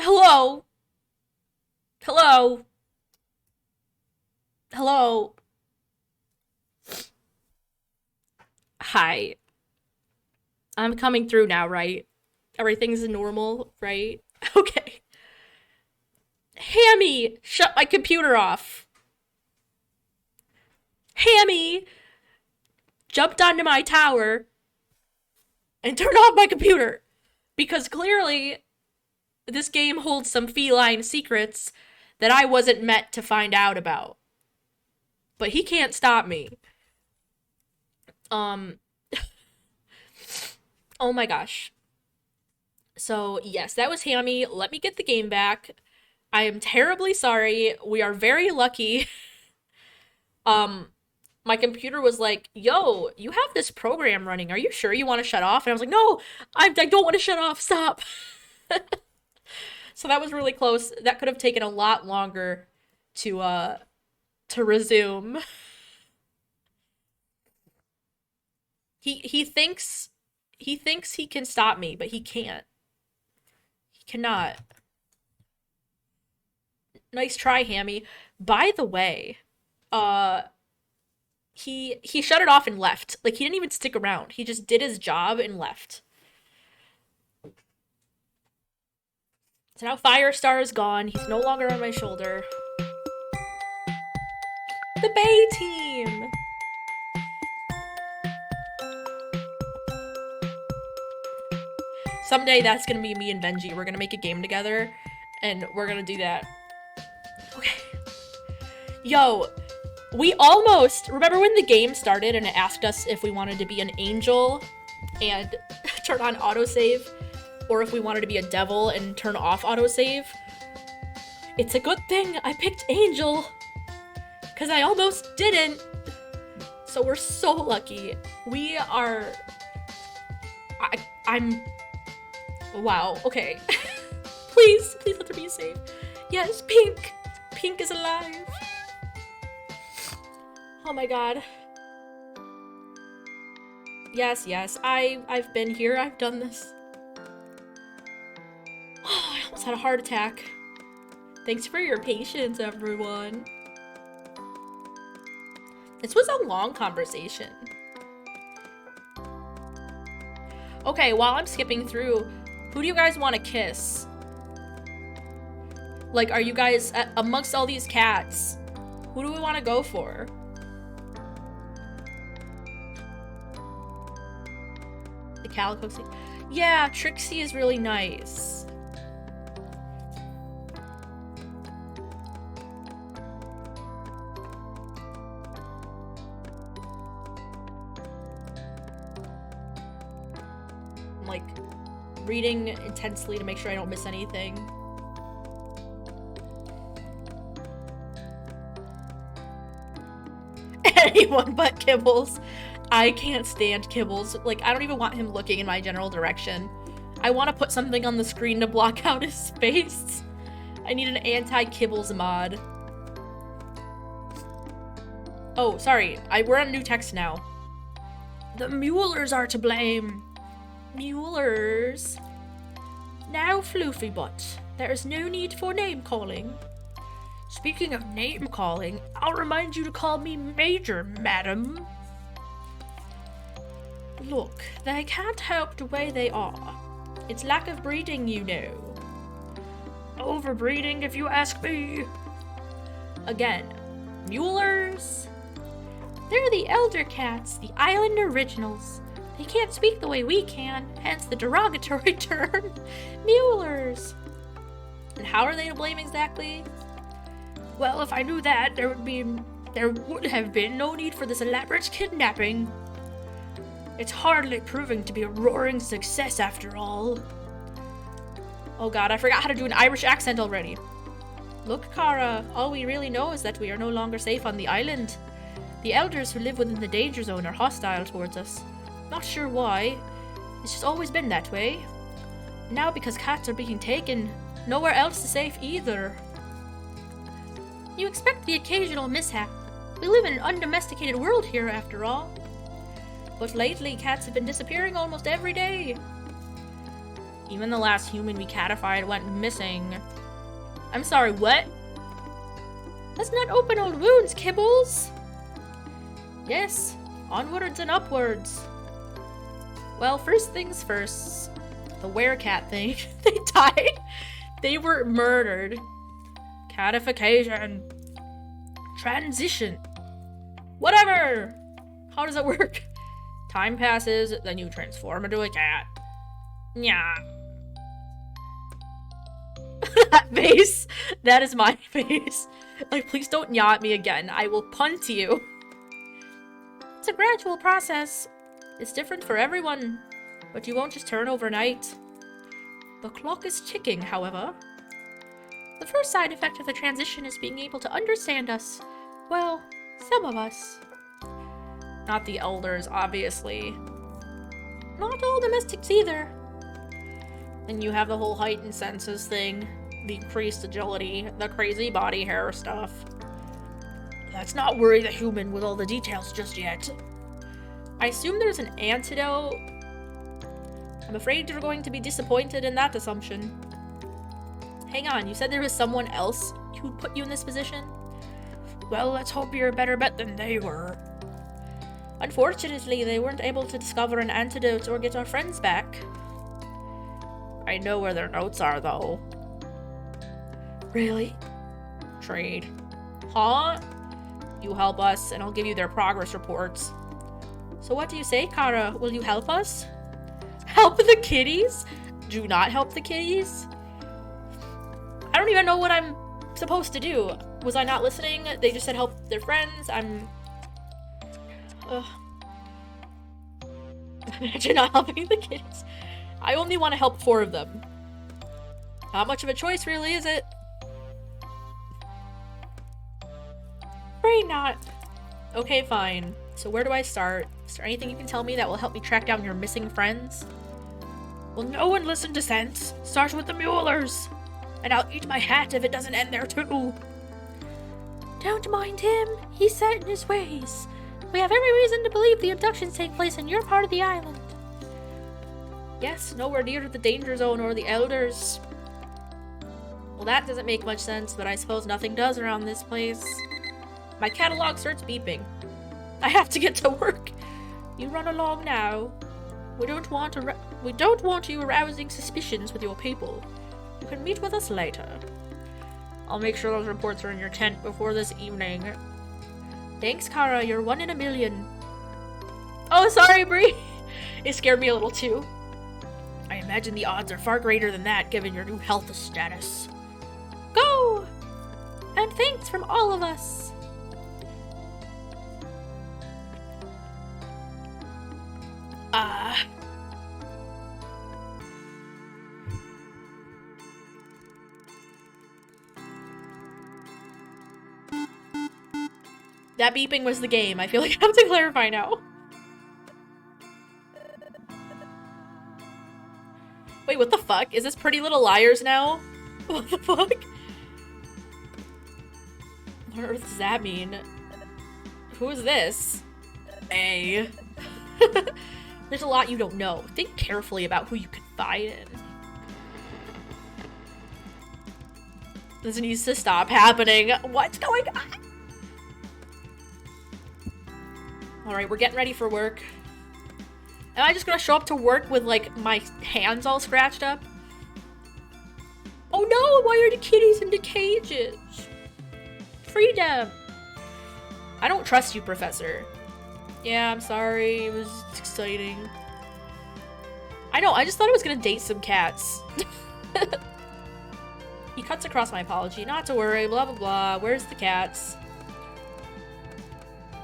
Hello? Hello? Hello? Hi. I'm coming through now, right? Everything's normal, right? Okay. Hammy! Shut my computer off. Hammy! Jumped onto my tower and turned off my computer. Because clearly, this game holds some feline secrets that I wasn't meant to find out about. But he can't stop me. Um, oh my gosh. So, yes, that was Hammy. Let me get the game back. I am terribly sorry. We are very lucky. Um, my computer was like, yo, you have this program running. Are you sure you want to shut off? And I was like, no, I don't want to shut off. Stop. So that was really close. That could have taken a lot longer to resume. He thinks he can stop me, but he can't. He cannot. Nice try, Hammy. By the way, uh he shut it off and left. Like he didn't even stick around. He just did his job and left. So now Firestar is gone. He's no longer on my shoulder. The Bay team. Someday that's gonna be me and Benji. We're gonna make a game together, and we're gonna do that. Okay. Yo, we almost remember when the game started and it asked us if we wanted to be an angel and turn on autosave, or if we wanted to be a devil and turn off autosave. It's a good thing I picked angel, because I almost didn't. So we're so lucky. We are... I'm... Wow, okay. Please let there be a save. Yes, Pink! Pink is alive. Oh my god. Yes, I've been here. I've done this. Oh, I almost had a heart attack. Thanks for your patience, everyone. This was a long conversation. Okay, while I'm skipping through, who do you guys want to kiss? Like, are you guys, amongst all these cats, who do we want to go for? The Calico. Yeah, Trixie is really nice. I'm like reading intensely to make sure I don't miss anything. Anyone but Kibbles. I can't stand Kibbles. Like, I don't even want him looking in my general direction. I want to put something on the screen to block out his face. I need an anti-Kibbles mod. Oh, sorry. We're on new text now. The Muellers are to blame. Muellers. Now, Floofy Butt, there is no need for name-calling. Speaking of name-calling, I'll remind you to call me Major, madam. Look, they can't help the way they are. It's lack of breeding, you know. Overbreeding, if you ask me. Again, Muellers. They're the elder cats, the island originals. They can't speak the way we can, hence the derogatory term, Muellers. And how are they to blame exactly? Well, if I knew that, there would have been no need for this elaborate kidnapping. It's hardly proving to be a roaring success after all. Oh god, I forgot how to do an Irish accent already. Look, Kara, all we really know is that we are no longer safe on the island. The elders who live within the danger zone are hostile towards us. Not sure why. It's just always been that way. Now because cats are being taken, nowhere else is safe either. You expect the occasional mishap. We live in an undomesticated world here, after all. But lately, cats have been disappearing almost every day. Even the last human we catified went missing. I'm sorry, what? Let's not open old wounds, Kibbles! Yes, onwards and upwards. Well, first things first. The werecat thing. They died. They were murdered. Catification. Transition. Whatever! How does that work? Time passes, then you transform into a cat. Yeah. That face. That is my face. Like, please don't yaw at me again. I will punt you. It's a gradual process. It's different for everyone, but you won't just turn overnight. The clock is ticking, however. The first side effect of the transition is being able to understand us. Well, some of us. Not the elders, obviously. Not all domestics either. And you have the whole heightened senses thing, the increased agility, the crazy body hair stuff. Let's not worry the human with all the details just yet. I assume there's an antidote. I'm afraid you're going to be disappointed in that assumption. Hang on, you said there was someone else who'd put you in this position? Well, let's hope you're a better bet than they were. Unfortunately, they weren't able to discover an antidote or get our friends back. I know where their notes are, though. Really? Trade. Huh? You help us, and I'll give you their progress reports. So what do you say, Kara? Will you help us? Help the kitties? Do not help the kitties? I don't even know what I'm supposed to do. Was I not listening? They just said help their friends. Ugh. Imagine not helping the kitties. I only want to help 4 of them. Not much of a choice, really, is it? Afraid not. Okay, fine. So where do I start? Is there anything you can tell me that will help me track down your missing friends? Will no one listen to sense? Start with the Muellers. And I'll eat my hat if it doesn't end there too. Don't mind him. He's set in his ways. We have every reason to believe the abductions take place in your part of the island. Yes, nowhere near to the danger zone or the elders. Well, that doesn't make much sense, but I suppose nothing does around this place. My catalog starts beeping. I have to get to work. You run along now. We don't want you arousing suspicions with your people. You can meet with us later. I'll make sure those reports are in your tent before this evening. Thanks, Kara. You're 1 in a million. Oh, sorry, Bree. It scared me a little too. I imagine the odds are far greater than that, given your new health status. Go! And thanks from all of us. That beeping was the game. I feel like I have to clarify now. Wait, what the fuck? Is this Pretty Little Liars now? What the fuck? What on earth does that mean? Who is this? May. There's a lot you don't know. Think carefully about who you confide in. This needs to stop happening. What's going on? Alright, we're getting ready for work. Am I just gonna show up to work with, like, my hands all scratched up? Oh no, why are the kitties in the cages? Free them! I don't trust you, Professor. Yeah, I'm sorry, it was exciting. I know, I just thought I was gonna date some cats. He cuts across my apology. Not to worry, blah blah blah. Where's the cats?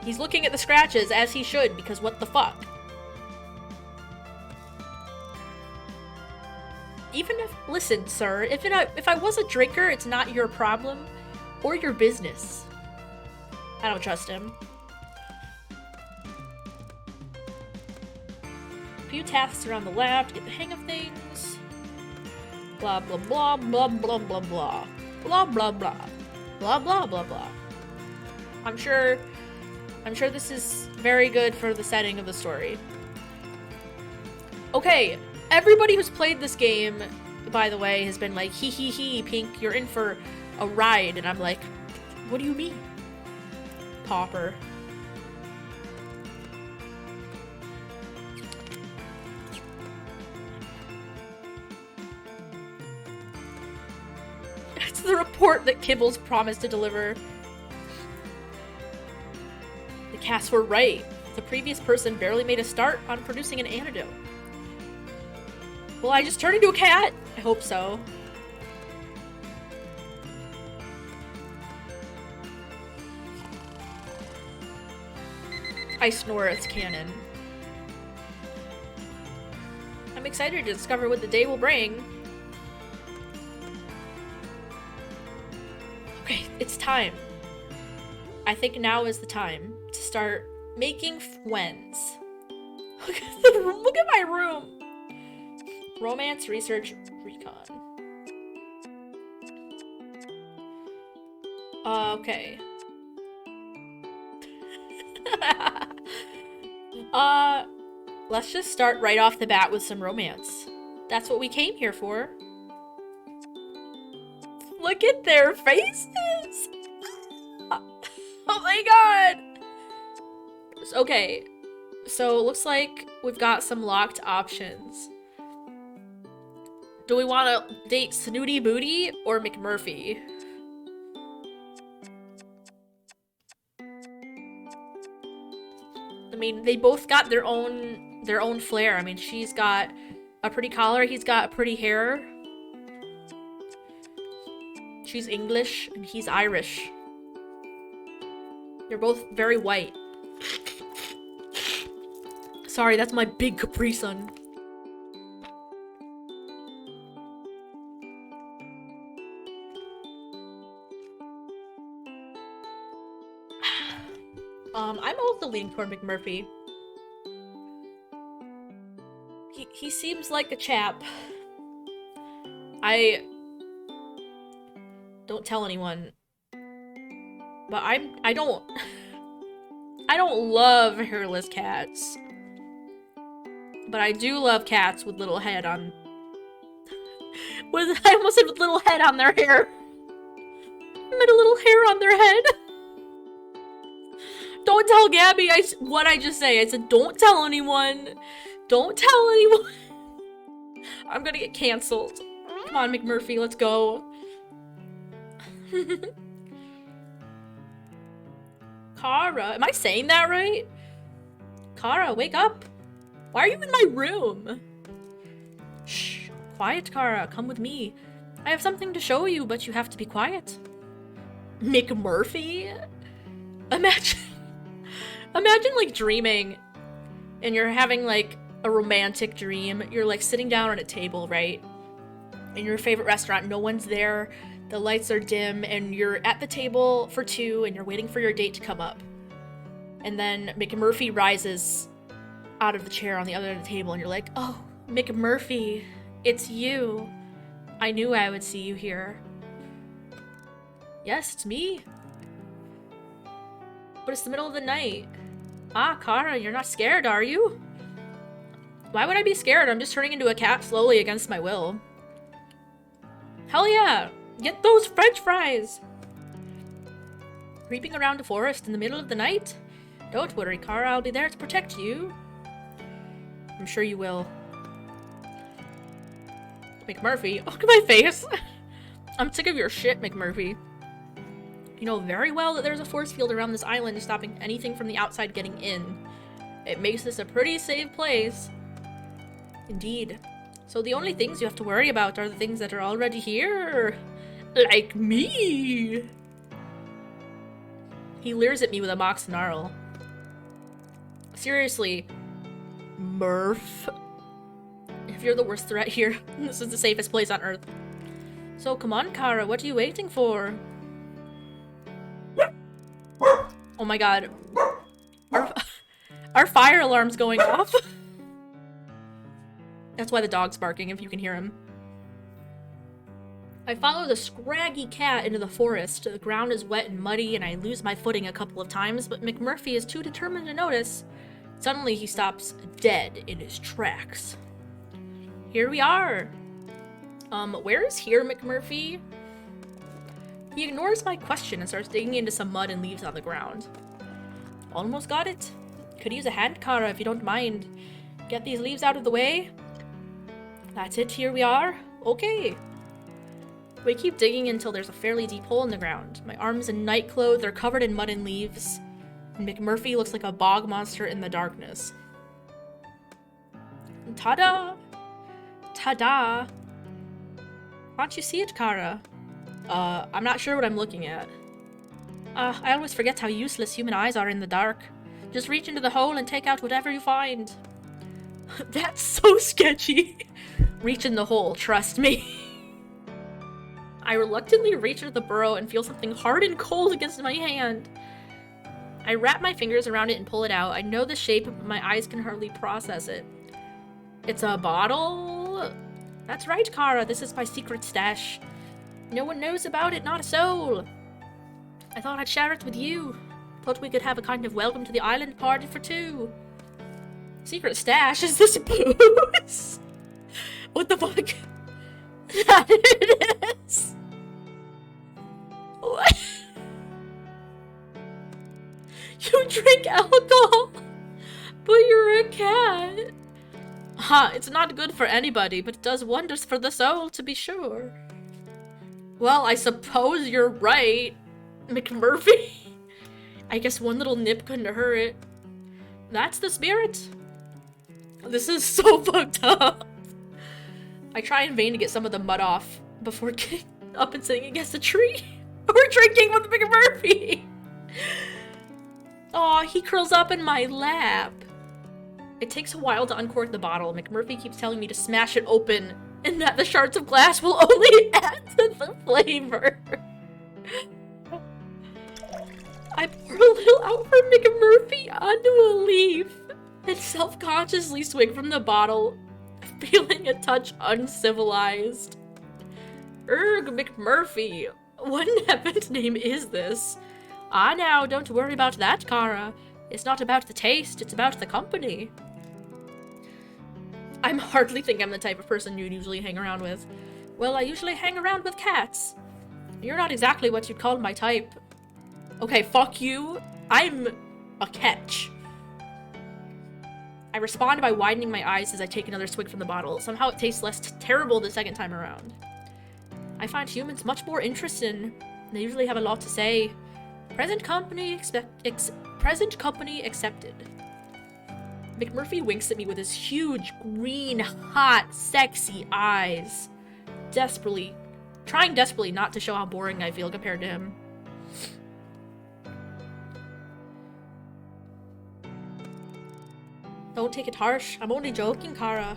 He's looking at the scratches, as he should, because what the fuck? Even if- listen, sir, if I was a drinker, it's not your problem. Or your business. I don't trust him. A few tasks around the lab to get the hang of things. Blah blah blah blah blah blah blah. Blah blah blah. Blah blah blah blah. I'm sure this is very good for the setting of the story. Okay, Everybody who's played this game, by the way, has been like, hee, Pink, you're in for a ride. And I'm like, what do you mean? Popper. It's the report that Kibbles promised to deliver. The cats were right. The previous person barely made a start on producing an antidote. Will I just turn into a cat? I hope so. I snore, it's canon. I'm excited to discover what the day will bring. Okay, it's time. I think now is the time to start making friends. Look at my room. Romance, research, recon. Okay. Let's just start right off the bat with some romance. That's what we came here for. Look at their faces! Oh my god! Okay, so it looks like we've got some locked options. Do we want to date Snooty Booty or McMurphy? I mean, they both got their own flair. I mean, she's got a pretty collar, he's got pretty hair. She's English and he's Irish. They're both very white. Sorry, that's my big Capri Sun. I'm also leaning toward McMurphy. He seems like a chap. I don't tell anyone. But I don't love hairless cats. But I do love cats with little head on. I almost said with little head on their hair. I meant a little hair on their head. Don't tell Gabby what I just say. I said, don't tell anyone. Don't tell anyone. I'm gonna get canceled. Come on, McMurphy, let's go. Kara, am I saying that right? Kara, wake up. Why are you in my room? Shh, quiet, Kara, come with me. I have something to show you, but you have to be quiet. McMurphy? Imagine like dreaming and you're having like a romantic dream. You're like sitting down at a table, right? In your favorite restaurant, no one's there, the lights are dim, and you're at the table for two and you're waiting for your date to come up. And then McMurphy rises out of the chair on the other end of the table and you're like, oh, McMurphy, it's you. I knew I would see you here. Yes, it's me. But it's the middle of the night. Ah, Kara, you're not scared, are you? Why would I be scared? I'm just turning into a cat slowly against my will. Hell yeah! Get those French fries! Creeping around a forest in the middle of the night? Don't worry, Kara, I'll be there to protect you. I'm sure you will. McMurphy, look at my face! I'm sick of your shit, McMurphy. You know very well that there's a force field around this island stopping anything from the outside getting in. It makes this a pretty safe place. Indeed. So the only things you have to worry about are the things that are already here. Like me! He leers at me with a mock snarl. Seriously, Murph? If you're the worst threat here, this is the safest place on Earth. So come on, Kara, what are you waiting for? Oh my god. Our fire alarm's going off. That's why the dog's barking, if you can hear him. I follow the scraggy cat into the forest. The ground is wet and muddy, and I lose my footing a couple of times, but McMurphy is too determined to notice. Suddenly, he stops dead in his tracks. Here we are. Where is here, McMurphy? He ignores my question and starts digging into some mud and leaves on the ground. Almost got it. Could use a hand, Kara, if you don't mind. Get these leaves out of the way. That's it, here we are. Okay. We keep digging until there's a fairly deep hole in the ground. My arms and night clothes are covered in mud and leaves, and McMurphy looks like a bog monster in the darkness. Ta-da! Ta-da! Can't you see it, Kara? I'm not sure what I'm looking at. I always forget how useless human eyes are in the dark. Just reach into the hole and take out whatever you find. That's so sketchy. Reach in the hole, trust me. I reluctantly reach into the burrow and feel something hard and cold against my hand. I wrap my fingers around it and pull it out. I know the shape, but my eyes can hardly process it. It's a bottle? That's right, Kara. This is my secret stash. No one knows about it, not a soul. I thought I'd share it with you. Thought we could have a kind of welcome to the island party for two. Secret stash? Is this booze? What the fuck? That it is. What? You drink alcohol, but you're a cat. It's not good for anybody, but it does wonders for the soul, to be sure. Well, I suppose you're right, McMurphy. I guess one little nip couldn't hurt it. That's the spirit. This is so fucked up. I try in vain to get some of the mud off before getting up and sitting against a tree. We're drinking with McMurphy. Aw, he curls up in my lap. It takes a while to uncork the bottle. McMurphy keeps telling me to smash it open and that the shards of glass will only add to the flavor. I pour a little out for McMurphy onto a leaf and self-consciously swig from the bottle, feeling a touch uncivilized. Erg, McMurphy. What in heaven's name is this? Ah, now, don't worry about that, Kara. It's not about the taste, it's about the company. I hardly think I'm the type of person you'd usually hang around with. Well, I usually hang around with cats. You're not exactly what you'd call my type. Okay, fuck you. I'm a catch. I respond by widening my eyes as I take another swig from the bottle. Somehow it tastes less terrible the second time around. I find humans much more interesting. They usually have a lot to say. Present company accepted. McMurphy winks at me with his huge, green, hot, sexy eyes. Trying desperately not to show how boring I feel compared to him. Don't take it harsh. I'm only joking, Kara.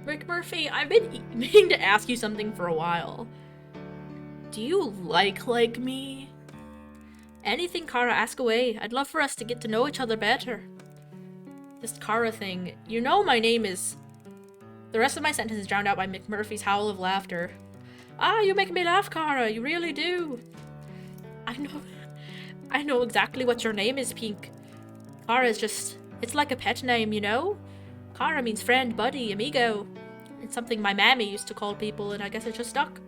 McMurphy, I've been meaning to ask you something for a while. Do you like me? Anything, Kara, ask away. I'd love for us to get to know each other better. This Kara thing. You know my name is... The rest of my sentence is drowned out by McMurphy's howl of laughter. Ah, you make me laugh, Kara. You really do. I know exactly what your name is, Pink. Kara is just... It's like a pet name, you know? Kara means friend, buddy, amigo. It's something my mammy used to call people, and I guess it just stuck.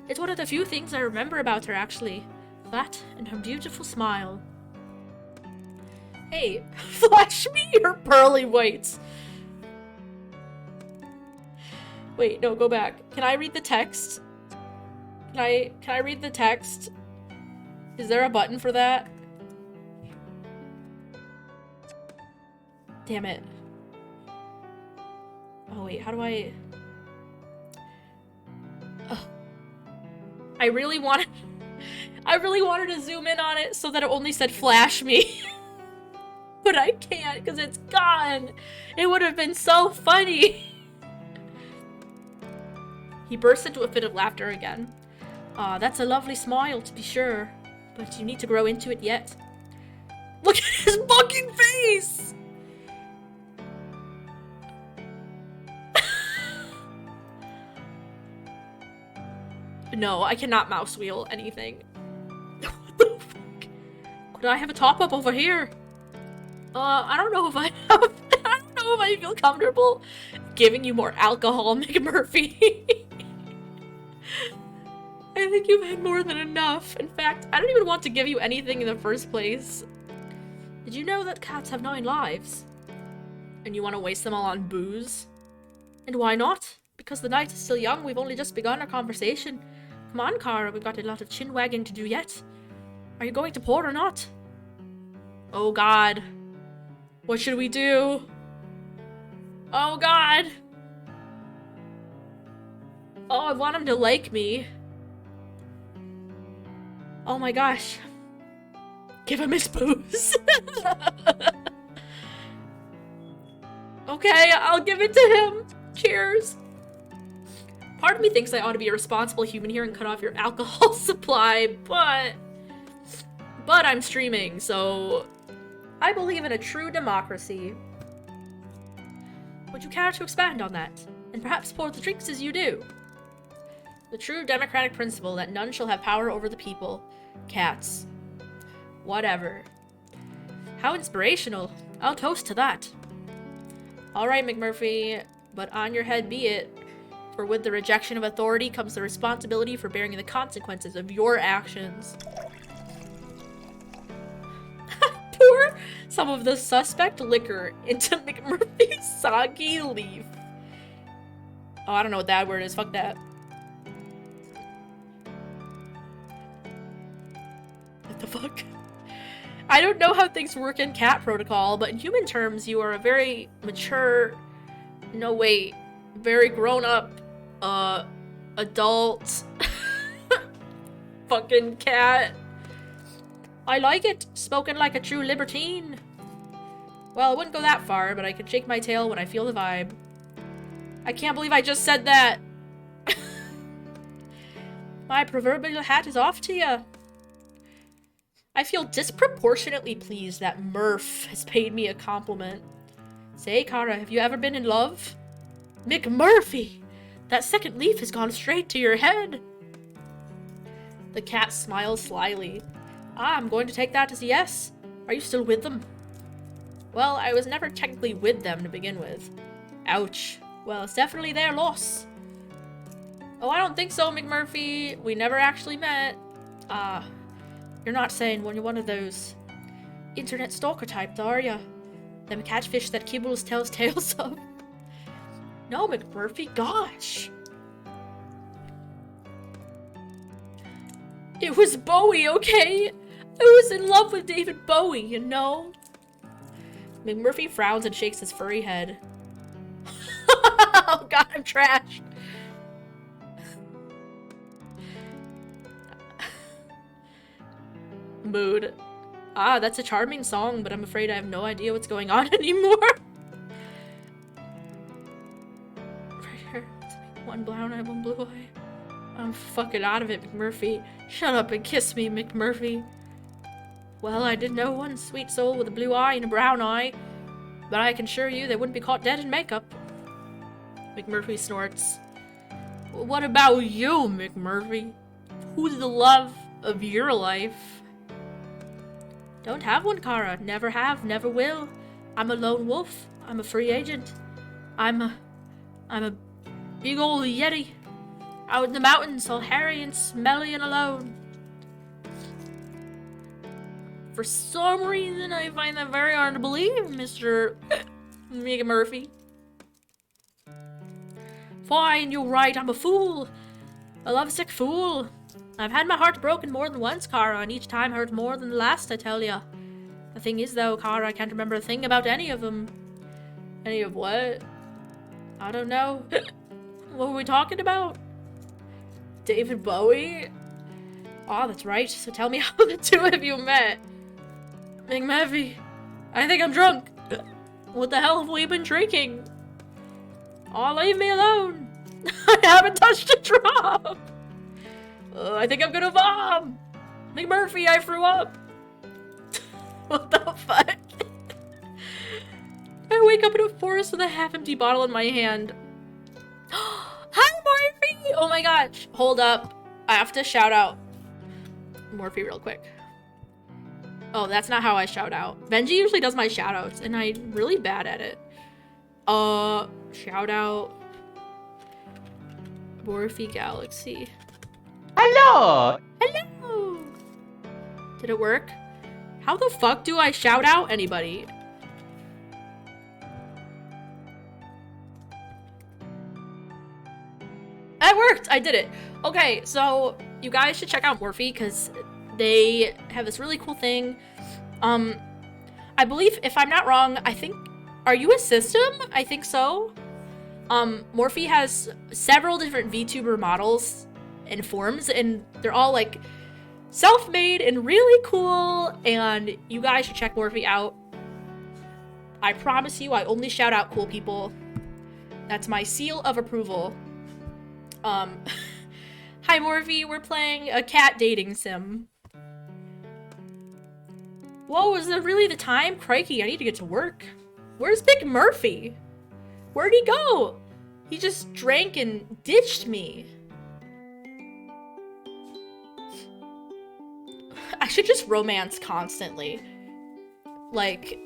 It's one of the few things I remember about her, actually. That and her beautiful smile. Hey, flash me your pearly whites. Wait, no, go back. Can I read the text? Can I read the text? Is there a button for that? Damn it. Oh wait, how do I... Ugh. I really wanted to zoom in on it so that it only said flash me. But I can't because it's gone. It would have been so funny. He burst into a fit of laughter again. That's a lovely smile to be sure, but you need to grow into it yet. Look at his fucking face! No, I cannot mouse wheel anything. What the fuck? Could I have a top up over here? I don't know if I have. I don't know if I feel comfortable giving you more alcohol, McMurphy. I think you've had more than enough. In fact, I don't even want to give you anything in the first place. Did you know that cats have 9 lives? And you want to waste them all on booze? And why not? Because the night is still young, we've only just begun our conversation. Come on, Kara, we've got a lot of chin wagging to do yet. Are you going to port or not? Oh god. What should we do? Oh god. Oh, I want him to like me. Oh my gosh. Give him his booze. Okay, I'll give it to him. Cheers. Part of me thinks I ought to be a responsible human here and cut off your alcohol supply, but I'm streaming, so I believe in a true democracy. Would you care to expand on that? And perhaps pour the drinks as you do? The true democratic principle that none shall have power over the people. Cats. Whatever. How inspirational. I'll toast to that. Alright, McMurphy, but on your head be it. For with the rejection of authority comes the responsibility for bearing the consequences of your actions. Pour some of the suspect liquor into McMurphy's soggy leaf. Oh, I don't know what that word is. Fuck that. What the fuck? I don't know how things work in cat protocol, but in human terms, you are a very mature... No, wait. Very grown-up, adult... fucking cat. I like it. Spoken like a true libertine. Well, I wouldn't go that far, but I can shake my tail when I feel the vibe. I can't believe I just said that. My proverbial hat is off to you. I feel disproportionately pleased that Murph has paid me a compliment. Say, Kara, have you ever been in love? McMurphy! That second leaf has gone straight to your head. The cat smiles slyly. Ah, I'm going to take that as a yes. Are you still with them? Well, I was never technically with them to begin with. Ouch. Well, it's definitely their loss. Oh, I don't think so, McMurphy. We never actually met. Ah. You're not saying when you're one of those internet stalker types, are ya? Them catfish that Kibbles tells tales of. No, McMurphy, gosh. It was Bowie, okay? I was in love with David Bowie, you know? McMurphy frowns and shakes his furry head. Oh god, I'm trashed. Mood. Ah, that's a charming song, but I'm afraid I have no idea what's going on anymore. Right here. One brown eye, one blue eye. I'm fucking out of it, McMurphy. Shut up and kiss me, McMurphy. Well, I did know one sweet soul with a blue eye and a brown eye, but I can assure you they wouldn't be caught dead in makeup. McMurphy snorts. What about you, McMurphy? Who's the love of your life? Don't have one, Kara. Never have, never will. I'm a lone wolf. I'm a free agent. I'm a big old yeti. Out in the mountains, all hairy and smelly and alone. For some reason, I find that very hard to believe, Mr. McMurphy. Fine, you're right, I'm a fool. A lovesick fool. I've had my heart broken more than once, Kara, and each time hurt more than the last, I tell ya. The thing is, though, Kara, I can't remember a thing about any of them. Any of what? I don't know. What were we talking about? David Bowie? Oh, that's right. So tell me how the two of you met. McMurphy, I think I'm drunk. What the hell have we been drinking? Oh, leave me alone. I haven't touched a drop. I think I'm gonna vom! McMurphy, I threw up! What the fuck? I wake up in a forest with a half-empty bottle in my hand. Hi, Morphe! Oh my gosh. Hold up. I have to shout out Morphe real quick. Oh, that's not how I shout out. Benji usually does my shout outs, and I'm really bad at it. Shout out Morphe Galaxy. Hello! Hello! Did it work? How the fuck do I shout out anybody? It worked! I did it. Okay, so you guys should check out Morphe because they have this really cool thing. I believe, if I'm not wrong, I think, are you a system? I think so. Morphe has several different VTuber models and forms, and they're all like self-made and really cool, and you guys should check Morphe out. I promise you, I only shout out cool people. That's my seal of approval. Hi Morphe, we're playing a cat dating sim. Whoa, is it really the time? Crikey, I need to get to work. Where's Big Murphy? Where'd he go? He just drank and ditched me. I should just romance constantly. Like...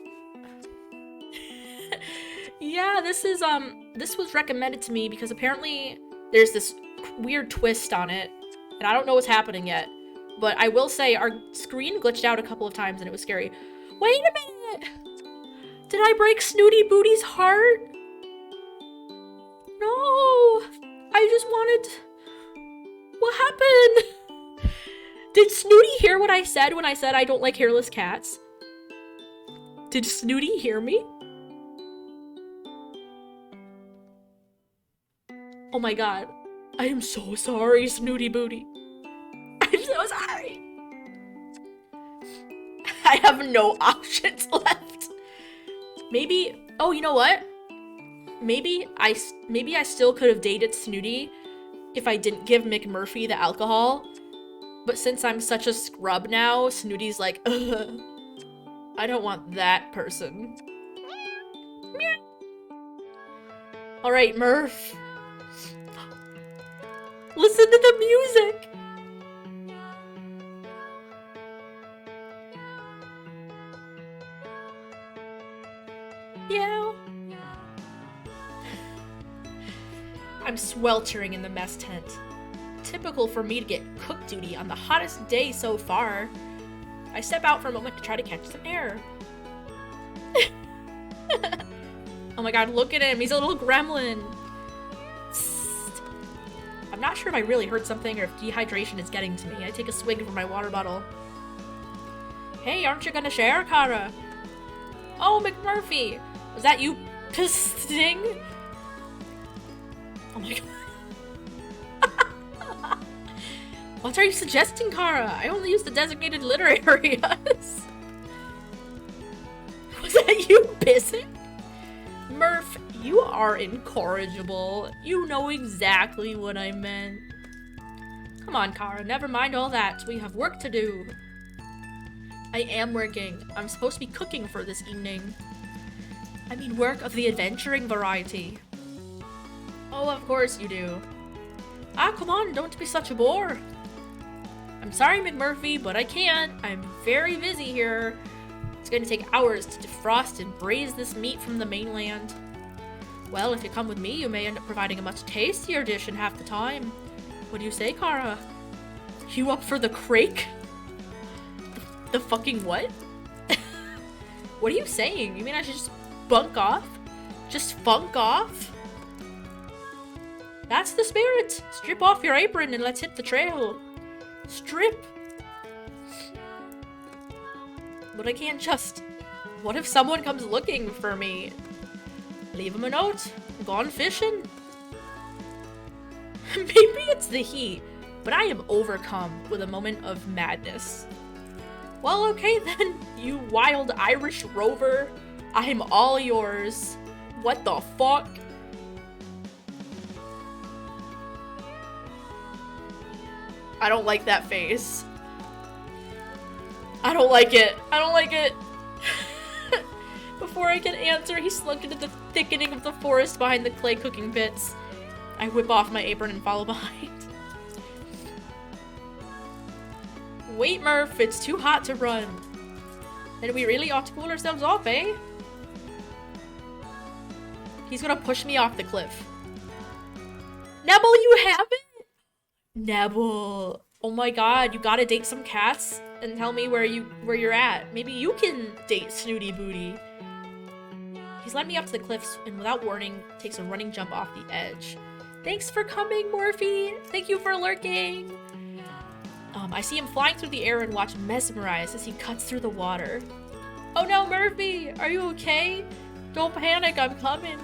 yeah, this was recommended to me because apparently there's this weird twist on it, and I don't know what's happening yet. But I will say our screen glitched out a couple of times and it was scary. Wait a minute! Did I break Snooty Booty's heart? No! I just wanted... What happened? Did Snooty hear what I said when I said I don't like hairless cats? Did Snooty hear me? Oh my god. I am so sorry, Snooty Booty. I'm so sorry. I have no options left. Maybe, oh, you know what? Maybe I still could have dated Snooty if I didn't give McMurphy the alcohol. But since I'm such a scrub now, Snooty's like, ugh, I don't want that person. Alright, Murph. Listen to the music! Yeah. I'm sweltering in the mess tent. Typical for me to get cook duty on the hottest day so far. I step out for a moment to try to catch some air. Oh my god, look at him. He's a little gremlin. Psst. I'm not sure if I really heard something or if dehydration is getting to me. I take a swig from my water bottle. Hey, aren't you gonna share, Kara? Oh, McMurphy! Was that you pissing? Oh my god. What are you suggesting, Kara? I only use the designated litter areas. Was that you pissing? Murph, you are incorrigible. You know exactly what I meant. Come on, Kara, never mind all that. We have work to do. I am working. I'm supposed to be cooking for this evening. I mean work of the adventuring variety. Oh, of course you do. Ah, come on, don't be such a bore. I'm sorry, McMurphy, but I can't. I'm very busy here. It's going to take hours to defrost and braise this meat from the mainland. Well, if you come with me, you may end up providing a much tastier dish in half the time. What do you say, Kara? You up for the crake? The fucking what? What are you saying? You mean I should just bunk off? Just funk off? That's the spirit! Strip off your apron and let's hit the trail. Strip! But I can't just... What if someone comes looking for me? Leave him a note. Gone fishing. Maybe it's the heat, but I am overcome with a moment of madness. Well, okay then, you wild Irish rover. I'm all yours. What the fuck? I don't like that face. I don't like it. I don't like it. Before I can answer, he slunk into the thickening of the forest behind the clay cooking pits. I whip off my apron and follow behind. Wait, Murph, it's too hot to run. Then we really ought to cool ourselves off, eh? He's gonna push me off the cliff. Nebble, you have it? Nebble. Oh my god, you gotta date some cats and tell me where you're at. Maybe you can date Snooty Booty. He's led me up to the cliffs and without warning, takes a running jump off the edge. Thanks for coming, Morphe. Thank you for lurking. I see him flying through the air and watch mesmerized as he cuts through the water. Oh no, Murphy! Are you okay? Don't panic, I'm coming.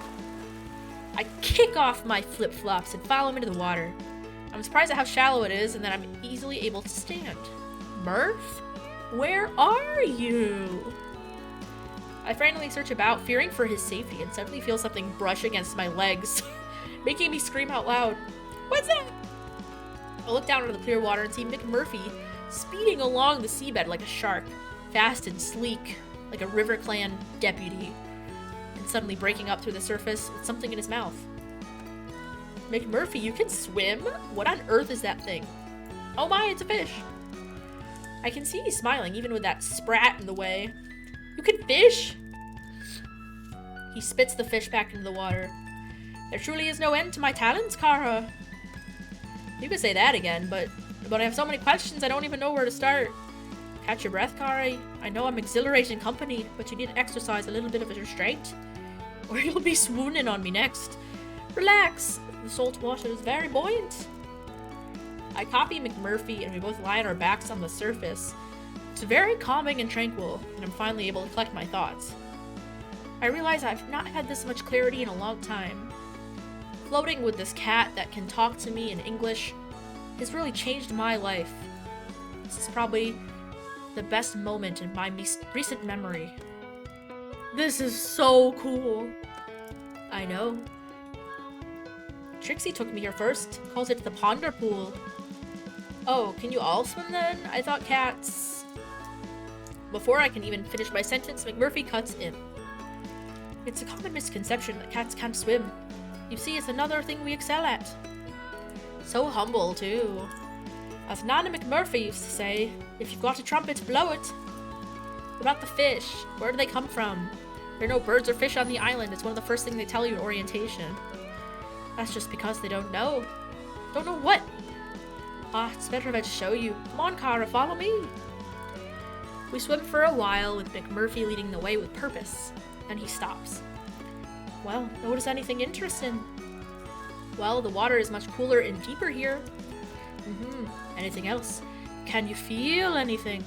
I kick off my flip-flops and follow him into the water. I'm surprised at how shallow it is and that I'm easily able to stand. Murph? Where are you? I frantically search about, fearing for his safety, and suddenly feel something brush against my legs, making me scream out loud. What's that? I look down into the clear water and see McMurphy speeding along the seabed like a shark, fast and sleek, like a River Clan deputy, and suddenly breaking up through the surface with something in his mouth. McMurphy, you can swim? What on earth is that thing? Oh my, it's a fish. I can see he's smiling even with that sprat in the way. You can fish? He spits the fish back into the water. There truly is no end to my talents, Kara. You could say that again, but I have so many questions I don't even know where to start. Catch your breath, Kara. I know I'm exhilarating company, but you need to exercise a little bit of a restraint, or you'll be swooning on me next. Relax. The salt water is very buoyant. I copy McMurphy and we both lie on our backs on the surface. It's very calming and tranquil, and I'm finally able to collect my thoughts. I realize I've not had this much clarity in a long time. Floating with this cat that can talk to me in English has really changed my life. This is probably the best moment in my recent memory. This is so cool. I know. Trixie took me here first, calls it the Ponder Pool. Oh, can you all swim then? I thought cats... Before I can even finish my sentence, McMurphy cuts in. It's a common misconception that cats can't swim. You see, it's another thing we excel at. So humble, too. As Nana McMurphy used to say, if you've got a trumpet, blow it. What about the fish? Where do they come from? There are no birds or fish on the island. It's one of the first things they tell you in orientation. That's just because they don't know. Don't know what? Ah, it's better if I just show you. Come on, Kara, follow me. We swim for a while with McMurphy leading the way with purpose. Then he stops. Well, notice anything interesting? Well, the water is much cooler and deeper here. Anything else? Can you feel anything?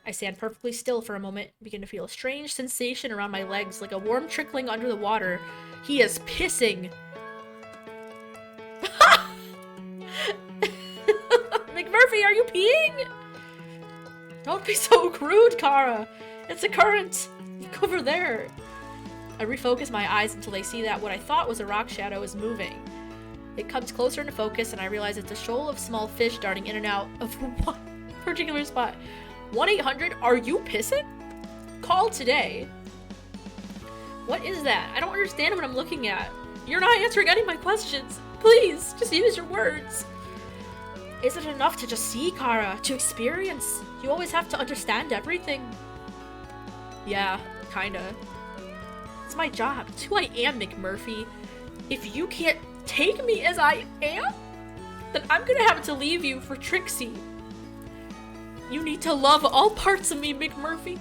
I stand perfectly still for a moment, begin to feel a strange sensation around my legs, like a warm trickling under the water. He is pissing. McMurphy, are you peeing? Don't be so crude, Kara. It's a current. Look over there. I refocus my eyes until I see that what I thought was a rock shadow is moving. It comes closer into focus and I realize it's a shoal of small fish darting in and out of one particular spot. 1-800, are you pissing? Call today. What is that? I don't understand what I'm looking at. You're not answering any of my questions. Please, just use your words. Is it enough to just see, Kara? To experience? You always have to understand everything. Yeah, kinda. It's my job. It's who I am, McMurphy. If you can't take me as I am, then I'm gonna have to leave you for Trixie. You need to love all parts of me, McMurphy.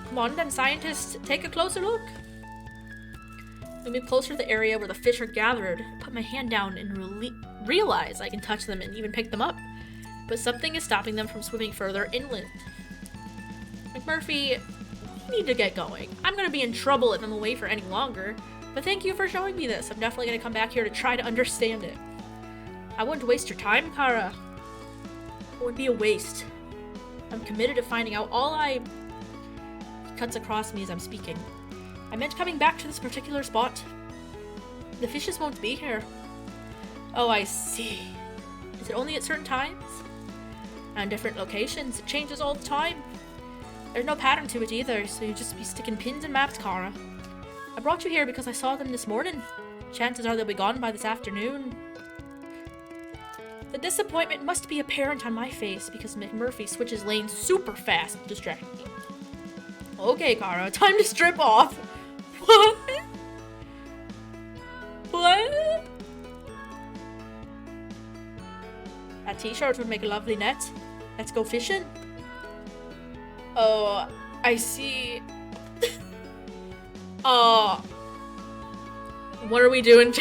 Come on then, scientists, take a closer look. I move closer to the area where the fish are gathered, put my hand down and realize I can touch them and even pick them up. But something is stopping them from swimming further inland. McMurphy, you need to get going. I'm gonna be in trouble if I'm away for any longer. But thank you for showing me this. I'm definitely gonna come back here to try to understand it. I wouldn't waste your time, Kara. It would be a waste. I'm committed to finding out all I... He cuts across me as I'm speaking. I meant coming back to this particular spot. The fishes won't be here. Oh, I see. Is it only at certain times? And different locations. It changes all the time. There's no pattern to it either, so you just be sticking pins in maps, Kara. I brought you here because I saw them this morning. Chances are they'll be gone by this afternoon. The disappointment must be apparent on my face because McMurphy switches lanes super fast, distracting me. Okay, Kara, time to strip off. What? What? A t-shirt would make a lovely net. Let's go fishing. Oh, I see. Oh. What are we doing?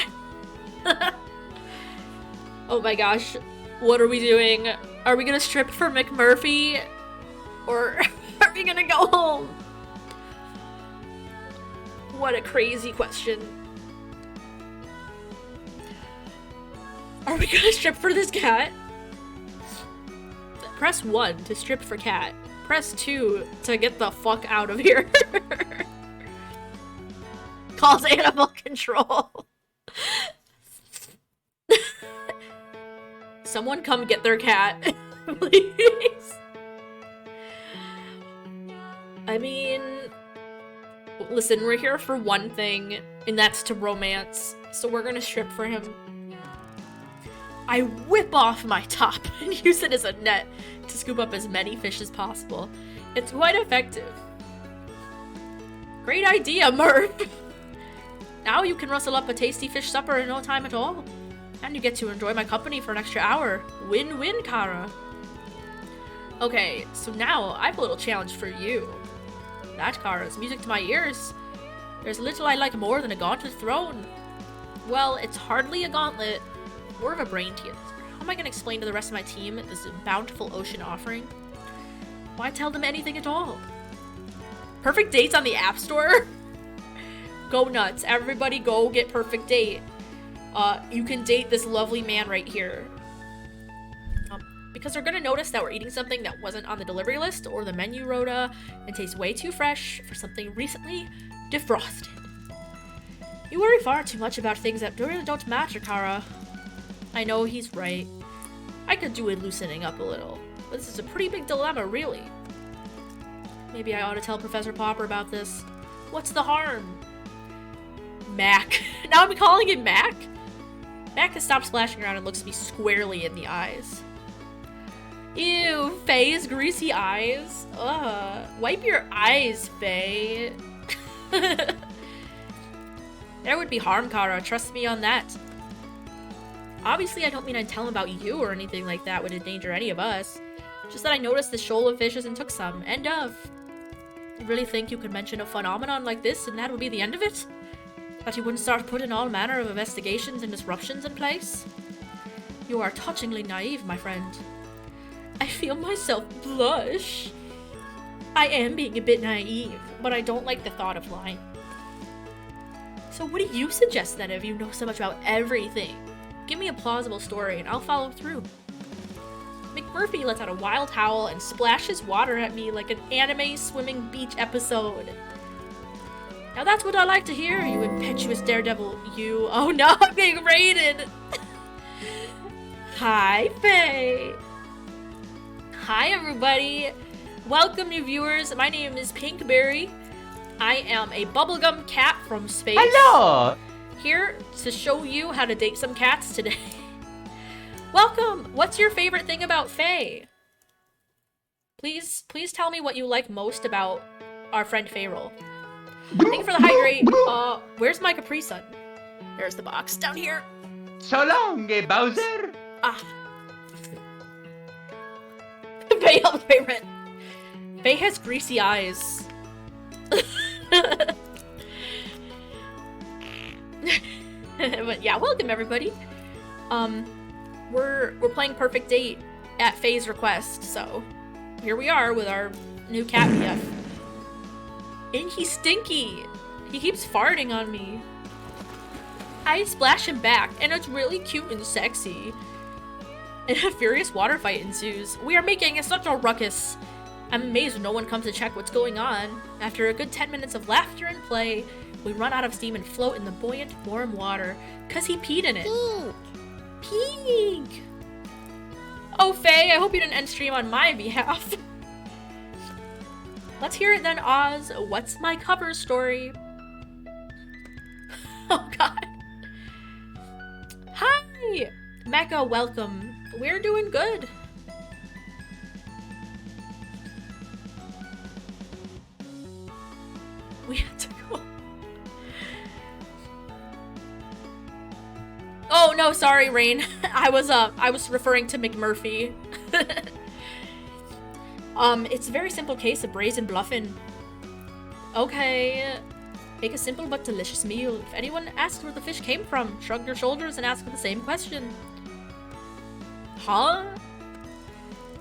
Oh my gosh. What are we doing? Are we gonna strip for McMurphy? Or are we gonna go home? What a crazy question. Are we gonna strip for this cat? Press 1 to strip for cat. Press 2 to get the fuck out of here. Calls animal control. Someone come get their cat, please. I mean, listen, we're here for one thing, and that's to romance. So we're gonna strip for him. I whip off my top and use it as a net to scoop up as many fish as possible. It's quite effective. Great idea, Murph! Now you can rustle up a tasty fish supper in no time at all. And you get to enjoy my company for an extra hour. Win-win, Kara. Okay, so now I have a little challenge for you. That, Kara, is music to my ears. There's little I like more than a gauntlet thrown. Well, it's hardly a gauntlet. More of a brain teaser. How am I going to explain to the rest of my team this bountiful ocean offering? Why tell them anything at all? Perfect dates on the App Store? Go nuts. Everybody go get perfect date. You can date this lovely man right here. Because they're gonna notice that we're eating something that wasn't on the delivery list or the menu rota and tastes way too fresh for something recently defrosted. You worry far too much about things that really don't matter, Kara. I know he's right. I could do with loosening up a little, but this is a pretty big dilemma, really. Maybe I ought to tell Professor Popper about this. What's the harm? Mac. Now I'm calling him Mac? Mac has stopped splashing around and looks me squarely in the eyes. Ew, Faye's greasy eyes. Ugh. Wipe your eyes, Faye. There would be harm, Kara. Trust me on that. Obviously, I don't mean I'd tell him about you or anything like that would endanger any of us. Just that I noticed the shoal of fishes and took some. End of. You really think you could mention a phenomenon like this and that would be the end of it? That you wouldn't start putting all manner of investigations and disruptions in place? You are touchingly naive, my friend. I feel myself blush. I am being a bit naive, but I don't like the thought of lying. So what do you suggest then if you know so much about everything? Give me a plausible story and I'll follow through. McMurphy lets out a wild howl and splashes water at me like an anime swimming beach episode. Now that's what I like to hear, you impetuous daredevil. You. Oh no, I'm being raided! Hi, Faye! Hi, everybody! Welcome, new viewers. My name is Pinkberry. I am a bubblegum cat from space. Hello! Here to show you how to date some cats today. Welcome! What's your favorite thing about Faye? Please tell me what you like most about our friend Fayrol. Thank you for the hydrate. Where's my Capri Sun? There's the box down here. So long, Bowser! Ah. Faye helps favorite. Faye has greasy eyes. But yeah, welcome everybody. We're playing Perfect Date at Faye's request, so here we are with our new cat BF. And he's stinky. He keeps farting on me. I splash him back, and it's really cute and sexy. And a furious water fight ensues. We are making such a ruckus. I'm amazed no one comes to check what's going on. After a good 10 minutes of laughter and play, we run out of steam and float in the buoyant, warm water. 'Cause he peed in it. Pink! Oh, Faye, I hope you didn't end stream on my behalf. Let's hear it then, Oz. What's my cover story? Oh, God. Hi! Mecca, welcome. We're doing good. We had to go. Oh, no, sorry, Rain. I was referring to McMurphy. It's a very simple case of brazen bluffing. Okay. Make a simple but delicious meal. If anyone asks where the fish came from, shrug your shoulders and ask the same question. Huh?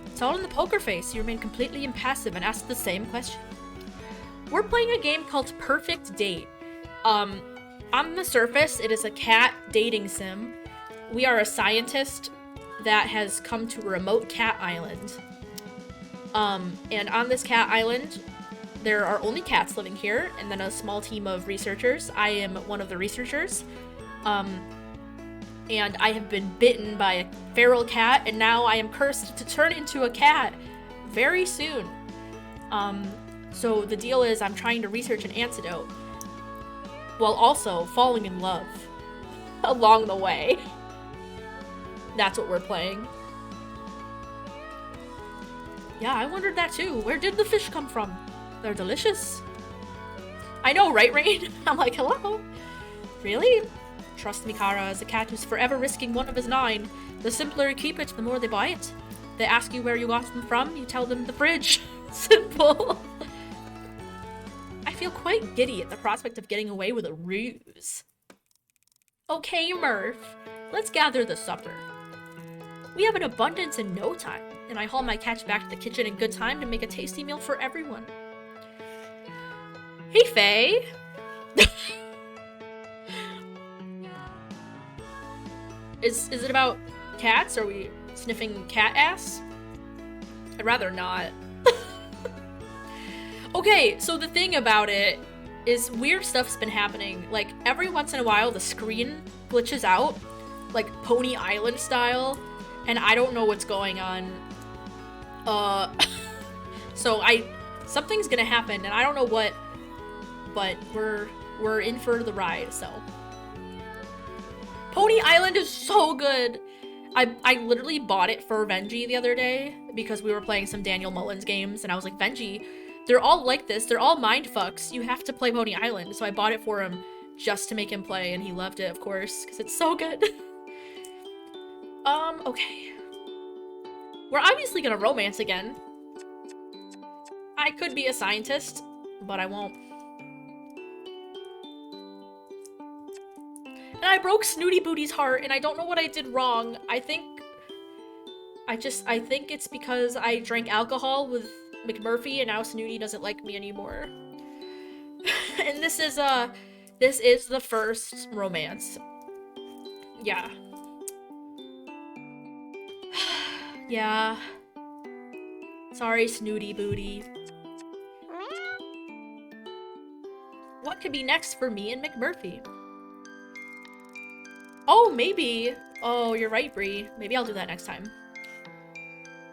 It's all in the poker face. You remain completely impassive and ask the same question. We're playing a game called Perfect Date. On the surface, it is a cat dating sim. We are a scientist that has come to a remote cat island. And on this cat island, there are only cats living here, and then a small team of researchers. I am one of the researchers. And I have been bitten by a feral cat, and now I am cursed to turn into a cat very soon. So the deal is I'm trying to research an antidote while also falling in love along the way. That's what we're playing. Yeah, I wondered that too. Where did the fish come from? They're delicious. I know, right, Rain? I'm like, hello? Really? Trust me, Kara, as a cat who's forever risking one of his 9. The simpler you keep it, the more they buy it. They ask you where you got them from, you tell them the fridge. Simple. I feel quite giddy at the prospect of getting away with a ruse. Okay, Murph, let's gather the supper. We have an abundance in no time, and I haul my catch back to the kitchen in good time to make a tasty meal for everyone. Hey, Faye! Is it about cats? Are we sniffing cat ass? I'd rather not. Okay, so the thing about it is weird stuff's been happening. Like, every once in a while, the screen glitches out, like Pony Island style, and I don't know what's going on. So something's gonna happen, and I don't know what, but we're in for the ride, so. Pony Island is so good! I literally bought it for Venji the other day, because we were playing some Daniel Mullins games, and I was like, Venji, they're all like this. They're all mindfucks. You have to play Pony Island. So I bought it for him just to make him play, and he loved it, of course, because it's so good. Okay. We're obviously gonna romance again. I could be a scientist, but I won't. And I broke Snooty Booty's heart, and I don't know what I did wrong. I think it's because I drank alcohol with McMurphy, and now Snooty doesn't like me anymore. And this is the first romance. Yeah. Yeah. Sorry, Snooty Booty. What could be next for me and McMurphy? Oh, maybe. Oh, you're right, Bree. Maybe I'll do that next time.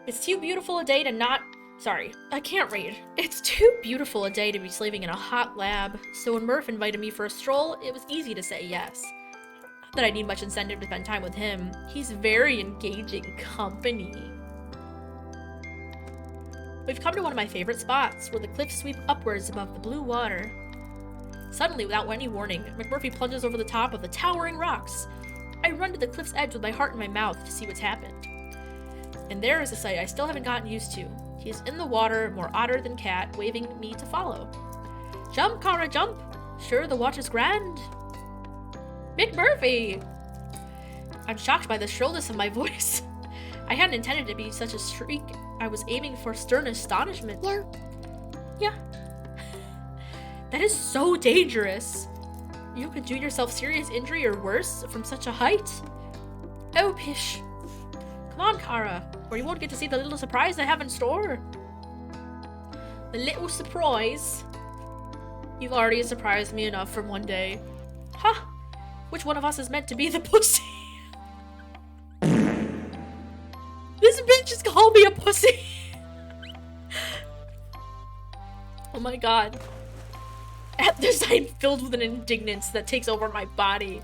It's too beautiful a day to not... Sorry, I can't read. It's too beautiful a day to be slaving in a hot lab, so when Murph invited me for a stroll, it was easy to say yes. Not that I need much incentive to spend time with him. He's very engaging company. We've come to one of my favorite spots, where the cliffs sweep upwards above the blue water. Suddenly, without any warning, McMurphy plunges over the top of the towering rocks. I run to the cliff's edge with my heart in my mouth to see what's happened. And there is a sight I still haven't gotten used to. He is in the water, more otter than cat, waving me to follow. Jump, Kara, jump! Sure, the water's grand. McMurphy! I'm shocked by the shrillness of my voice. I hadn't intended to be such a shriek. I was aiming for stern astonishment. Yeah. Yeah. That is so dangerous. You could do yourself serious injury or worse from such a height. Oh, pish. Come on, Kara, or you won't get to see the little surprise I have in store. The little surprise? You've already surprised me enough from one day. Ha! Huh. Which one of us is meant to be the pussy? This bitch just called me a pussy! Oh my god. At this, I'm filled with an indignance that takes over my body.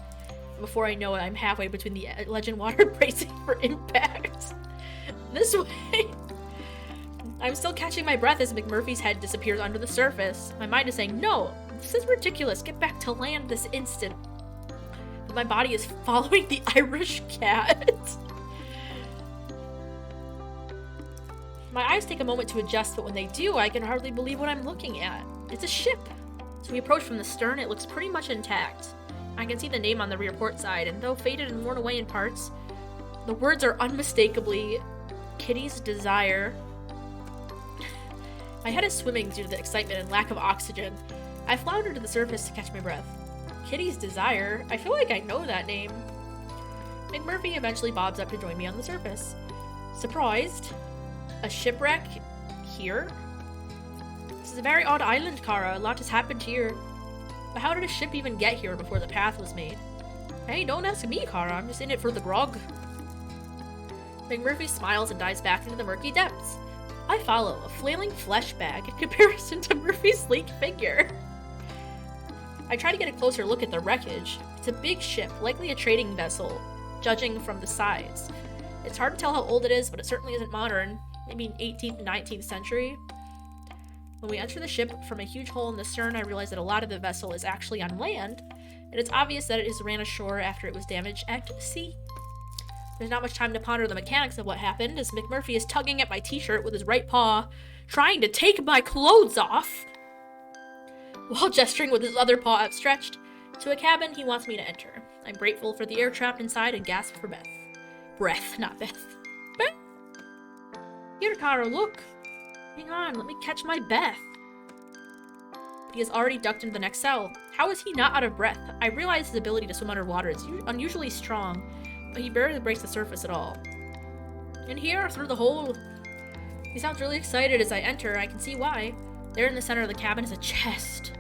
Before I know it, I'm halfway between the legend water bracing for impact. This way. I'm still catching my breath as McMurphy's head disappears under the surface. My mind is saying, no, this is ridiculous. Get back to land this instant. My body is following the Irish cat. My eyes take a moment to adjust, but when they do, I can hardly believe what I'm looking at. It's a ship. So we approach from the stern. It looks pretty much intact. I can see the name on the rear port side, and though faded and worn away in parts, the words are unmistakably Kitty's Desire. My head is swimming due to the excitement and lack of oxygen. I flounder to the surface to catch my breath. Kitty's Desire? I feel like I know that name. McMurphy eventually bobs up to join me on the surface. Surprised? A shipwreck? Here? This is a very odd island, Kara. A lot has happened here. But how did a ship even get here before the path was made? Hey, don't ask me, Kara. I'm just in it for the grog. McMurphy smiles and dives back into the murky depths. I follow, a flailing flesh bag in comparison to Murphy's sleek figure. I try to get a closer look at the wreckage. It's a big ship, likely a trading vessel, judging from the size. It's hard to tell how old it is, but it certainly isn't modern. Maybe 18th and 19th century. When we enter the ship from a huge hole in the stern, I realize that a lot of the vessel is actually on land, and it's obvious that it is ran ashore after it was damaged at sea. There's not much time to ponder the mechanics of what happened, as McMurphy is tugging at my t-shirt with his right paw, trying to take my clothes off, while gesturing with his other paw outstretched to a cabin he wants me to enter. I'm grateful for the air trapped inside and gasp for Beth. Breath, not Beth. Beth! Here, Kara, look! Hang on, let me catch my Beth. He has already ducked into the next cell. How is he not out of breath? I realize his ability to swim underwater is unusually strong, but he barely breaks the surface at all. In here, through the hole. He sounds really excited as I enter. I can see why. There in the center of the cabin is a chest.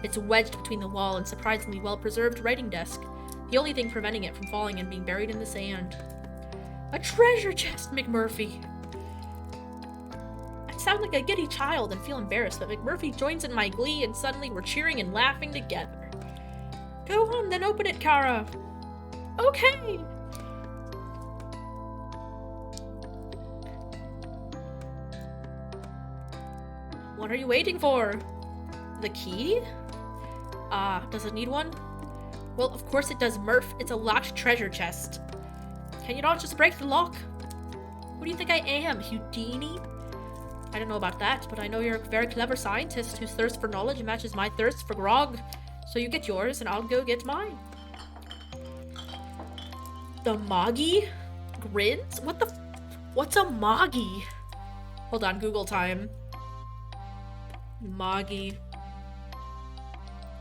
It's wedged between the wall and surprisingly well-preserved writing desk, the only thing preventing it from falling and being buried in the sand. A treasure chest, McMurphy! I sound like a giddy child and feel embarrassed, but McMurphy joins in my glee and suddenly we're cheering and laughing together. Go on, then open it, Kara. Okay! What are you waiting for? The key? Does it need one? Well, of course it does, Murph. It's a locked treasure chest. Can you not just break the lock? What do you think I am, Houdini? I don't know about that, but I know you're a very clever scientist whose thirst for knowledge matches my thirst for grog. So you get yours, and I'll go get mine. The Moggy? Grins? What's a Moggy? Hold on, Google time. Moggy.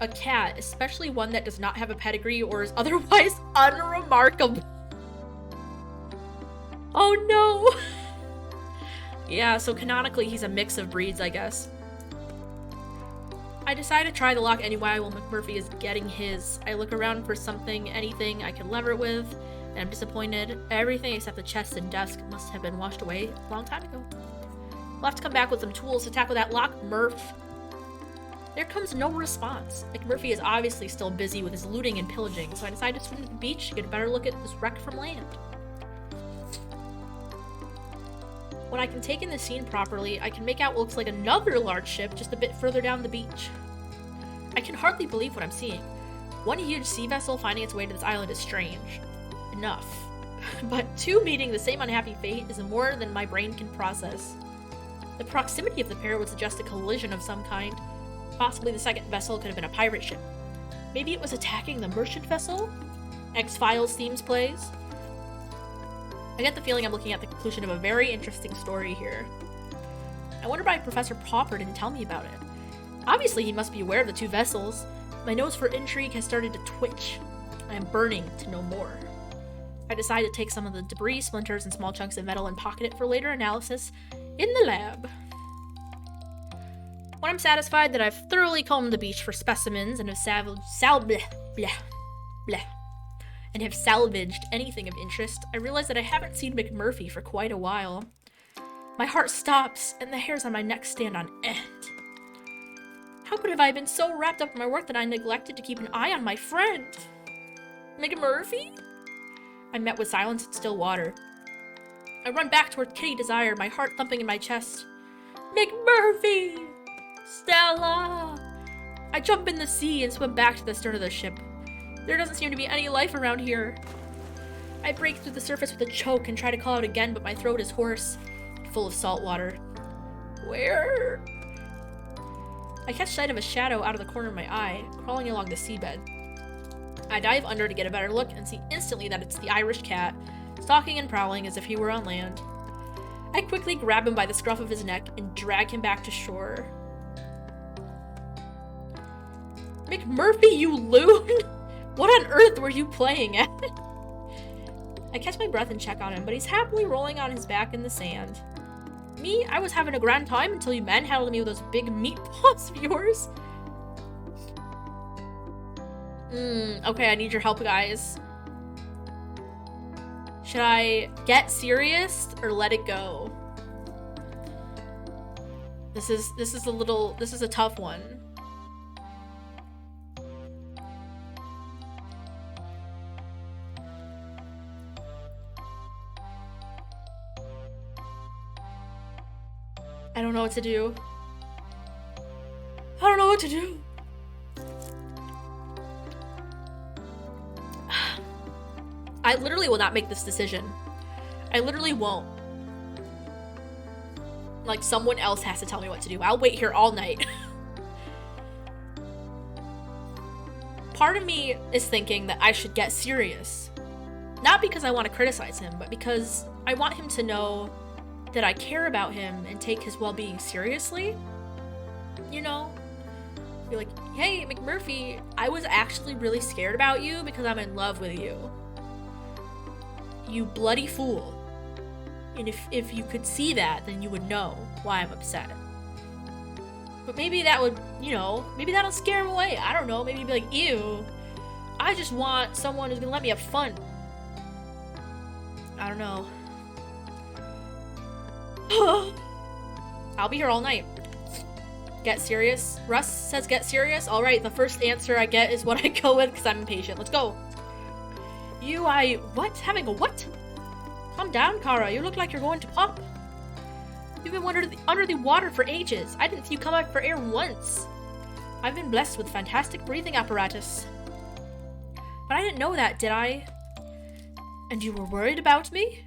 A cat, especially one that does not have a pedigree or is otherwise unremarkable. Oh no! Yeah, so canonically he's a mix of breeds, I guess. I decide to try the lock anyway while McMurphy is getting his. I look around for something, anything I can lever it with, and I'm disappointed. Everything except the chest and desk must have been washed away a long time ago. We'll have to come back with some tools to tackle that lock, Murph. There comes no response. McMurphy is obviously still busy with his looting and pillaging, so I decide to swim to the beach to get a better look at this wreck from land. When I can take in the scene properly, I can make out what looks like another large ship just a bit further down the beach. I can hardly believe what I'm seeing. One huge sea vessel finding its way to this island is strange enough, but two meeting the same unhappy fate is more than my brain can process. The proximity of the pair would suggest a collision of some kind. Possibly the second vessel could have been a pirate ship. Maybe it was attacking the merchant vessel? X-Files themes plays? I get the feeling I'm looking at the conclusion of a very interesting story here. I wonder why Professor Popper didn't tell me about it. Obviously he must be aware of the two vessels. My nose for intrigue has started to twitch. I am burning to know more. I decide to take some of the debris, splinters, and small chunks of metal and pocket it for later analysis in the lab. When I'm satisfied that I've thoroughly combed the beach for specimens and have salvaged anything of interest, I realize that I haven't seen McMurphy for quite a while. My heart stops, and the hairs on my neck stand on end. How could have I been so wrapped up in my work that I neglected to keep an eye on my friend? McMurphy? I'm met with silence and still water. I run back toward Kitty Desire, my heart thumping in my chest. McMurphy! Stella! I jump in the sea and swim back to the stern of the ship. There doesn't seem to be any life around here. I break through the surface with a choke and try to call out again, but my throat is hoarse, full of salt water. Where? I catch sight of a shadow out of the corner of my eye, crawling along the seabed. I dive under to get a better look and see instantly that it's the Irish cat, stalking and prowling as if he were on land. I quickly grab him by the scruff of his neck and drag him back to shore. McMurphy, you loon! What on earth were you playing at? I catch my breath and check on him, but he's happily rolling on his back in the sand. Me, I was having a grand time until you manhandled me with those big meat paws of yours. Okay, I need your help, guys. Should I get serious or let it go? This is a tough one. I don't know what to do. I don't know what to do. I literally will not make this decision. I literally won't. Like, someone else has to tell me what to do. I'll wait here all night. Part of me is thinking that I should get serious. Not because I want to criticize him, but because I want him to know that I care about him and take his well-being seriously. You know? Be like, hey, McMurphy, I was actually really scared about you because I'm in love with you. You bloody fool. And if you could see that, then you would know why I'm upset. But maybe that would, you know, maybe that'll scare him away. I don't know. Maybe he'd be like, ew. I just want someone who's gonna let me have fun. I don't know. I'll be here all night. Get serious. Russ says get serious. Alright, the first answer I get is what I go with because I'm impatient. Let's go. What? Having a what? Calm down, Kara. You look like you're going to pop. You've been under the water for ages. I didn't see you come out for air once. I've been blessed with fantastic breathing apparatus. But I didn't know that, did I? And you were worried about me?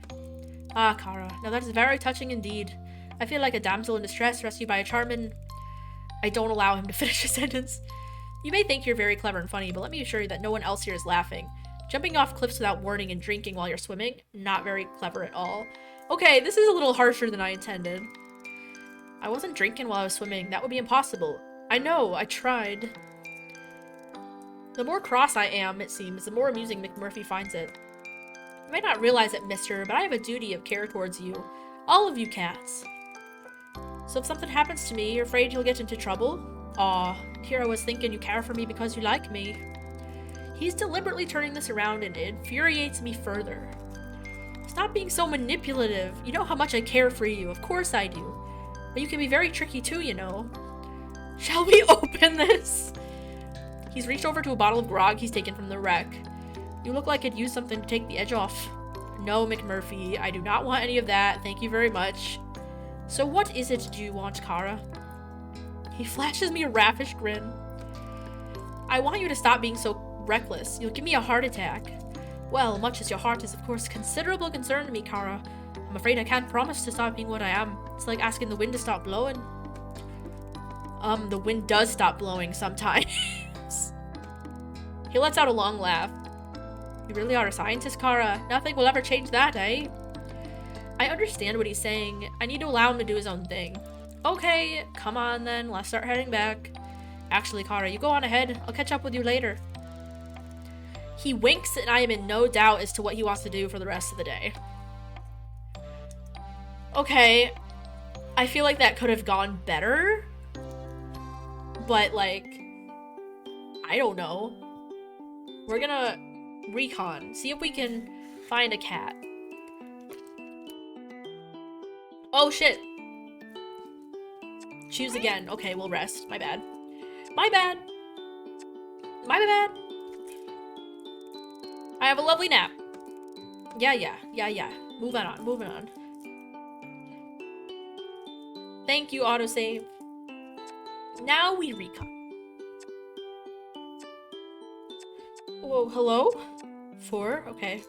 Ah, Kara. Now that is very touching indeed. I feel like a damsel in distress rescued by a charmin. I don't allow him to finish his sentence. You may think you're very clever and funny, but let me assure you that no one else here is laughing. Jumping off cliffs without warning and drinking while you're swimming, not very clever at all. Okay, this is a little harsher than I intended. I wasn't drinking while I was swimming. That would be impossible. I know, I tried. The more cross I am, it seems, the more amusing McMurphy finds it. You might not realize it, mister, but I have a duty of care towards you. All of you cats. So if something happens to me, you're afraid you'll get into trouble? Aw, here I was thinking you care for me because you like me. He's deliberately turning this around and it infuriates me further. Stop being so manipulative. You know how much I care for you. Of course I do. But you can be very tricky too, you know. Shall we open this? He's reached over to a bottle of grog he's taken from the wreck. You look like it'd use something to take the edge off. No, McMurphy, I do not want any of that. Thank you very much. So what is it do you want, Kara? He flashes me a raffish grin. I want you to stop being so reckless. You'll give me a heart attack. Well, much as your heart is of course considerable concern to me, Kara, I'm afraid I can't promise to stop being what I am. It's like asking the wind to stop blowing. The wind does stop blowing sometimes. He lets out a long laugh. You really are a scientist, Kara. Nothing will ever change that, eh? I understand what he's saying. I need to allow him to do his own thing. Okay, come on then. Let's start heading back. Actually, Kara, you go on ahead. I'll catch up with you later. He winks and I am in no doubt as to what he wants to do for the rest of the day. Okay. I feel like that could have gone better. But, like, I don't know. We're gonna recon. See if we can find a cat. Oh, shit. Choose again. Okay, we'll rest. My bad. My bad. My bad. I have a lovely nap. Yeah. Moving on. Thank you, autosave. Now we recon. Oh, hello? 4? Okay.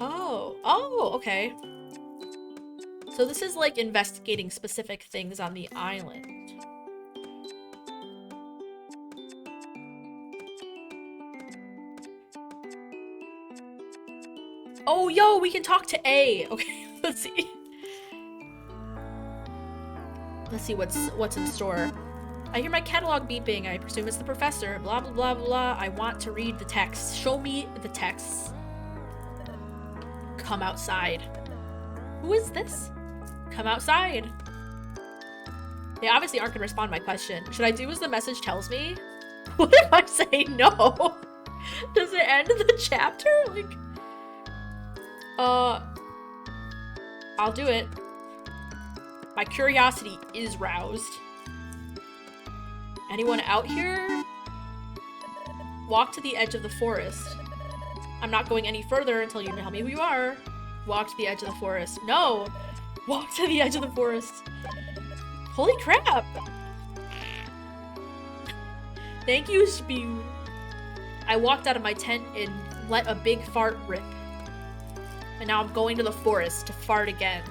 Oh, okay. So this is like investigating specific things on the island. Oh, yo, we can talk to A. Okay, let's see. Let's see what's in store. I hear my catalog beeping. I presume it's the professor. Blah, blah, blah, blah. I want to read the text. Show me the text. Come outside. Who is this? Come outside. They obviously aren't going to respond to my question. Should I do as the message tells me? What if I say no? Does it end the chapter? Like, I'll do it. My curiosity is roused. Anyone out here? Walk to the edge of the forest. I'm not going any further until you tell me who you are. Walk to the edge of the forest. No! Walk to the edge of the forest. Holy crap! Thank you, Spew. I walked out of my tent and let a big fart rip. And now I'm going to the forest to fart again.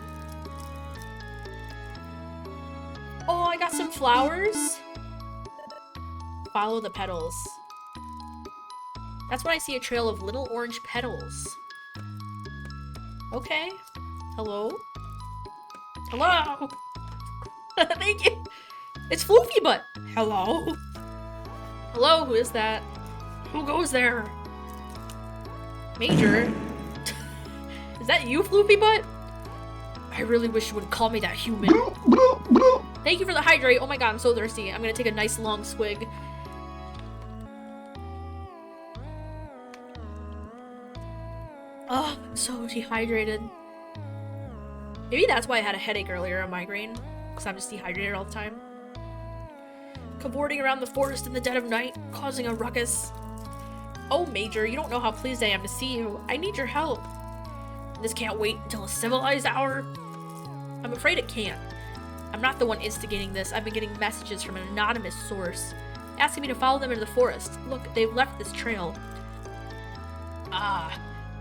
Oh, I got some flowers. Follow the petals. That's when I see a trail of little orange petals. Okay. Hello? Hello? Thank you. It's Floofy Butt. Hello? Hello, who is that? Who goes there? Major? Is that you, Floofy Butt? I really wish you wouldn't call me that human. Thank you for the hydrate. Oh my god, I'm so thirsty. I'm gonna take a nice long swig. Oh, I'm so dehydrated. Maybe that's why I had a headache earlier, a migraine. Because I'm just dehydrated all the time. Cavorting around the forest in the dead of night, causing a ruckus. Oh, Major, you don't know how pleased I am to see you. I need your help. This can't wait until a civilized hour. I'm afraid it can't. I'm not the one instigating this. I've been getting messages from an anonymous source, asking me to follow them into the forest. Look, they've left this trail. Ah,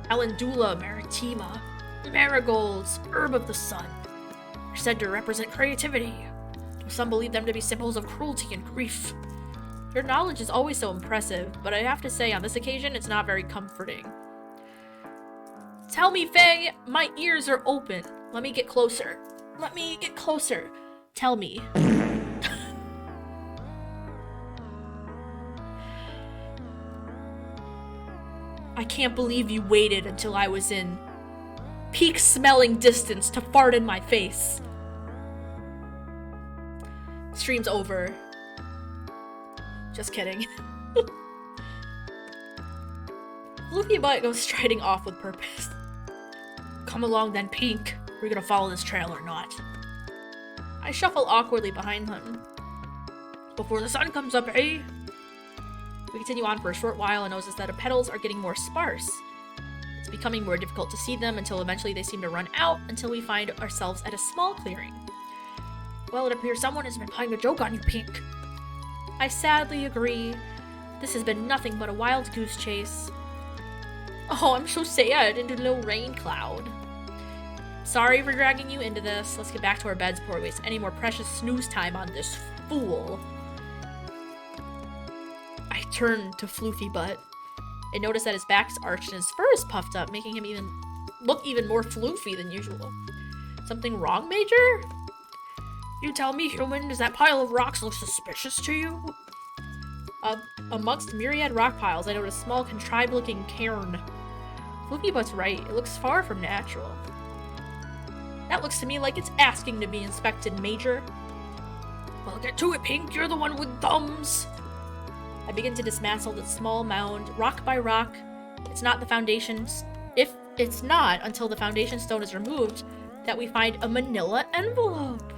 Alendula maritima. Marigolds, herb of the sun. They're said to represent creativity. Some believe them to be symbols of cruelty and grief. Your knowledge is always so impressive, but I have to say on this occasion it's not very comforting. Tell me, Faye! My ears are open. Let me get closer. Let me get closer. Tell me. I can't believe you waited until I was in peak smelling distance to fart in my face. Stream's over. Just kidding. Luffy Butt goes striding off with purpose. Come along then, Pink. We're gonna follow this trail or not. I shuffle awkwardly behind them. Before the sun comes up, eh? We continue on for a short while and notice that the petals are getting more sparse. It's becoming more difficult to see them until eventually they seem to run out until we find ourselves at a small clearing. Well, it appears someone has been playing a joke on you, Pink. I sadly agree. This has been nothing but a wild goose chase. Oh, I'm so sad into the little rain cloud. Sorry for dragging you into this. Let's get back to our beds before we waste any more precious snooze time on this fool. I turn to Floofy Butt and notice that his back's arched and his fur is puffed up, making him look even more floofy than usual. Something wrong, Major? You tell me, human, does that pile of rocks look suspicious to you? Amongst myriad rock piles, I notice a small, contrived-looking cairn. Floofy Butt's right. It looks far from natural. That looks to me like it's asking to be inspected, Major. Well, get to it, Pink. You're the one with thumbs. I begin to dismantle the small mound, rock by rock. It's not the foundation. If it's not until the foundation stone is removed that we find a manila envelope.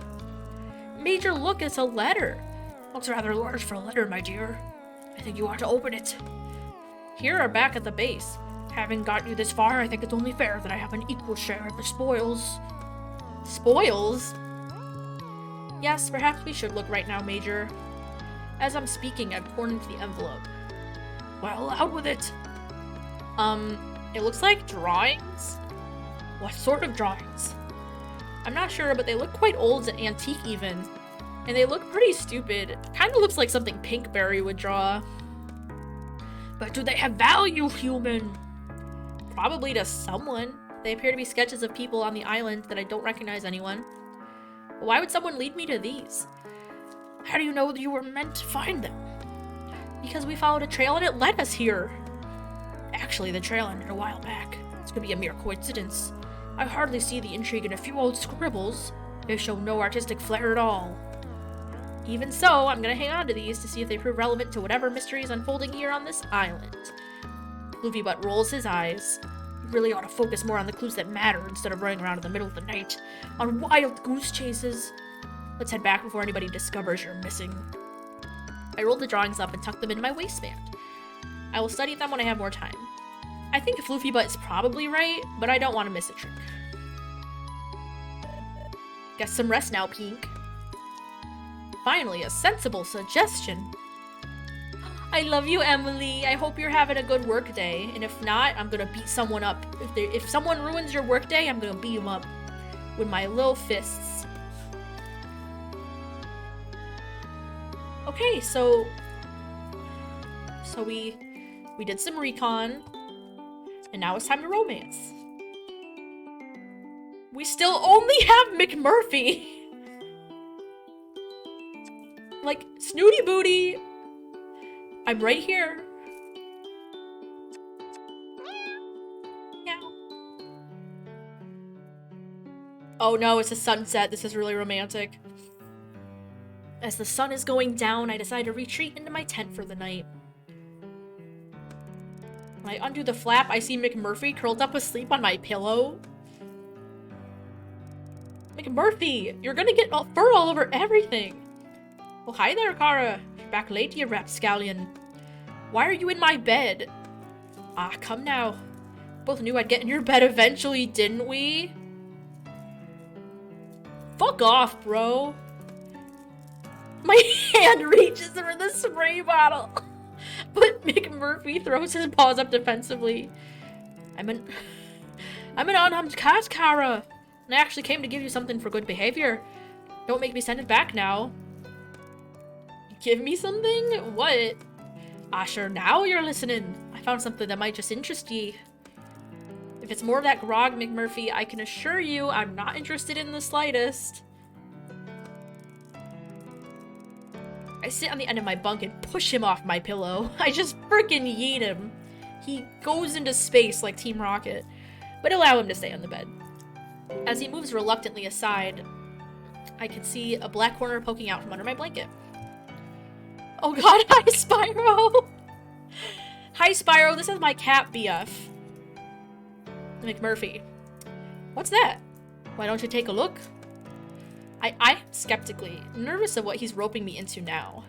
Major, look, it's a letter. Looks rather large for a letter, my dear. I think you ought to open it. Here or back at the base. Having got you this far, I think it's only fair that I have an equal share of the spoils. Spoils? Yes, perhaps we should look right now, Major. As I'm speaking, I've torn into the envelope. Well, out with it. It looks like drawings. What sort of drawings? I'm not sure, but they look quite old and antique even. And they look pretty stupid. Kind of looks like something Pinkberry would draw. But do they have value, human? Probably to someone. They appear to be sketches of people on the island that I don't recognize anyone. But why would someone lead me to these? How do you know that you were meant to find them? Because we followed a trail and it led us here. Actually, the trail ended a while back. This could be a mere coincidence. I hardly see the intrigue in a few old scribbles. They show no artistic flair at all. Even so, I'm gonna hang on to these to see if they prove relevant to whatever mystery is unfolding here on this island. Luffy Butt rolls his eyes. You really ought to focus more on the clues that matter instead of running around in the middle of the night on wild goose chases. Let's head back before anybody discovers you're missing. I rolled the drawings up and tucked them into my waistband. I will study them when I have more time. I think Floofy Butt is probably right, but I don't want to miss a trick. Get some rest now, Pink. Finally, a sensible suggestion. I love you, Emily. I hope you're having a good work day, and if not, I'm gonna beat someone up. If someone ruins your work day, I'm gonna beat them up with my little fists. Okay, so we did some recon, and now it's time to romance. We still only have McMurphy. Like, Snooty Booty, I'm right here. Meow. Oh no, it's a sunset. This is really romantic. As the sun is going down, I decide to retreat into my tent for the night. When I undo the flap, I see McMurphy curled up asleep on my pillow. McMurphy, you're gonna get fur all over everything. Oh, hi there, Kara. You're back late, you rapscallion. Why are you in my bed? Ah, come now. Both knew I'd get in your bed eventually, didn't we? Fuck off, bro. My hand reaches for the spray bottle. But McMurphy throws his paws up defensively. I'm an unarmed cat, Kara. And I actually came to give you something for good behavior. Don't make me send it back now. Give me something? What? Ah, sure, now you're listening. I found something that might just interest ye. If it's more of that grog, McMurphy, I can assure you I'm not interested in the slightest. I sit on the end of my bunk and push him off my pillow. I just frickin' yeet him. He goes into space like Team Rocket, but allow him to stay on the bed. As he moves reluctantly aside, I can see a black corner poking out from under my blanket. Oh god, hi Spyro! Hi Spyro, this is my cat BF. McMurphy. What's that? Why don't you take a look? I'm skeptically nervous of what he's roping me into now.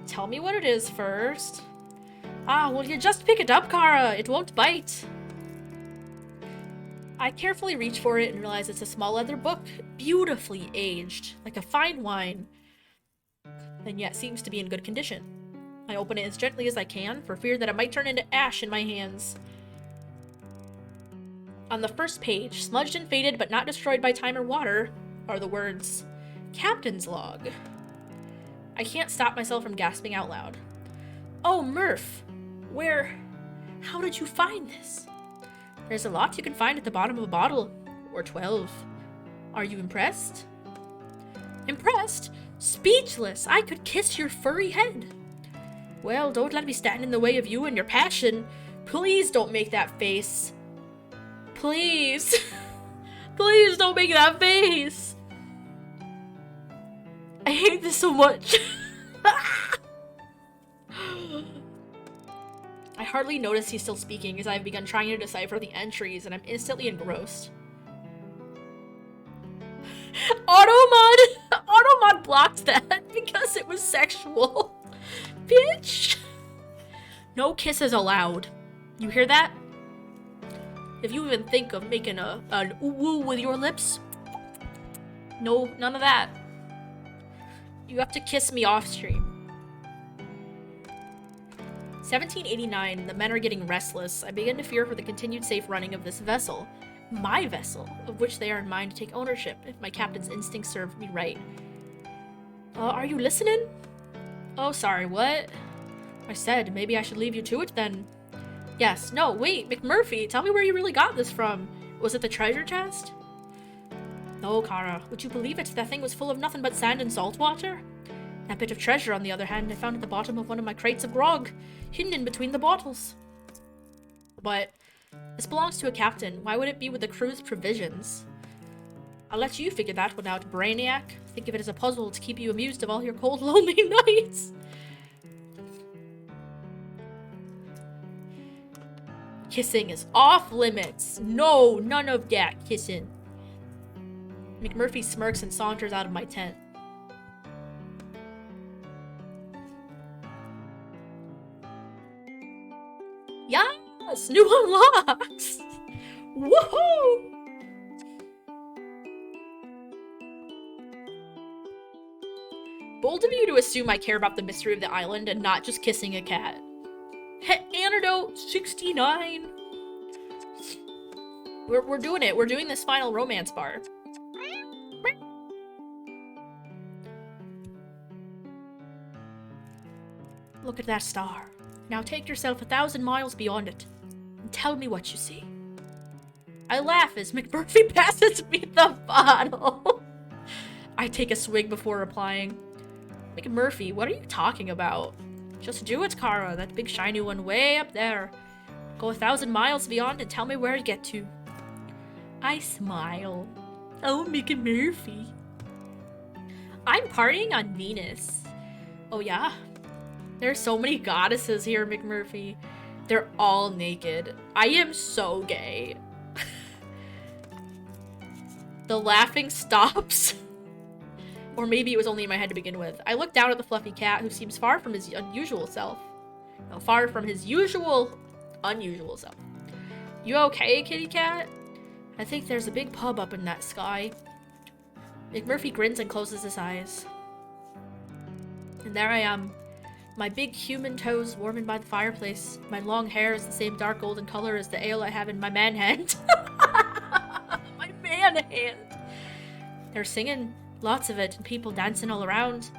Tell me what it is first. Ah, well you just pick it up, Kara. It won't bite. I carefully reach for it and realize it's a small leather book, beautifully aged, like a fine wine, and yet seems to be in good condition. I open it as gently as I can, for fear that it might turn into ash in my hands. On the first page, smudged and faded but not destroyed by time or water, are the words, Captain's Log. I can't stop myself from gasping out loud. Oh, Murph! How did you find this? There's a lot you can find at the bottom of a bottle. Or 12. Are you impressed? Impressed? Speechless! I could kiss your furry head. Well, don't let me stand in the way of you and your passion. Please don't make that face. Please. Please don't make that face. I hate this so much. I hardly notice he's still speaking as I've begun trying to decipher the entries and I'm instantly engrossed. Automod blocked that because it was sexual. Bitch. No kisses allowed. You hear that? If you even think of making an ooh-woo with your lips, no, none of that. You have to kiss me off stream. 1789, the men are getting restless. I begin to fear for the continued safe running of this vessel. My vessel, of which they are in mind to take ownership, if my captain's instincts serve me right. Are you listening? Oh, sorry, what? I said, maybe I should leave you to it then. Yes, no, wait, McMurphy, tell me where you really got this from. Was it the treasure chest? No, Kara, would you believe it? That thing was full of nothing but sand and salt water. That bit of treasure, on the other hand, I found at the bottom of one of my crates of grog, hidden in between the bottles. But this belongs to a captain. Why would it be with the crew's provisions? I'll let you figure that one out, Brainiac. Think of it as a puzzle to keep you amused of all your cold, lonely nights. Kissing is off limits. No, none of that kissing. McMurphy smirks and saunters out of my tent. Yes! New unlocks! Woohoo! Bold of you to assume I care about the mystery of the island and not just kissing a cat. Antidote 69. We're doing it. We're doing this final romance bar. Look at that star. Now take yourself 1,000 miles beyond it and tell me what you see. I laugh as McMurphy passes me the bottle. I take a swig before replying. McMurphy, what are you talking about? Just do it, Kara. That big shiny one way up there. Go 1,000 miles beyond and tell me where to get to. I smile. Oh, McMurphy. I'm partying on Venus. Oh yeah? There's so many goddesses here, McMurphy. They're all naked. I am so gay. The laughing stops. Or maybe it was only in my head to begin with. I look down at the fluffy cat who seems far from his unusual self. No, far from his unusual self. You okay, kitty cat? I think there's a big pub up in that sky. McMurphy grins and closes his eyes. And there I am. My big human toes warming by the fireplace. My long hair is the same dark golden color as the ale I have in my man hand. My man hand. They're singing, lots of it, and people dancing all around.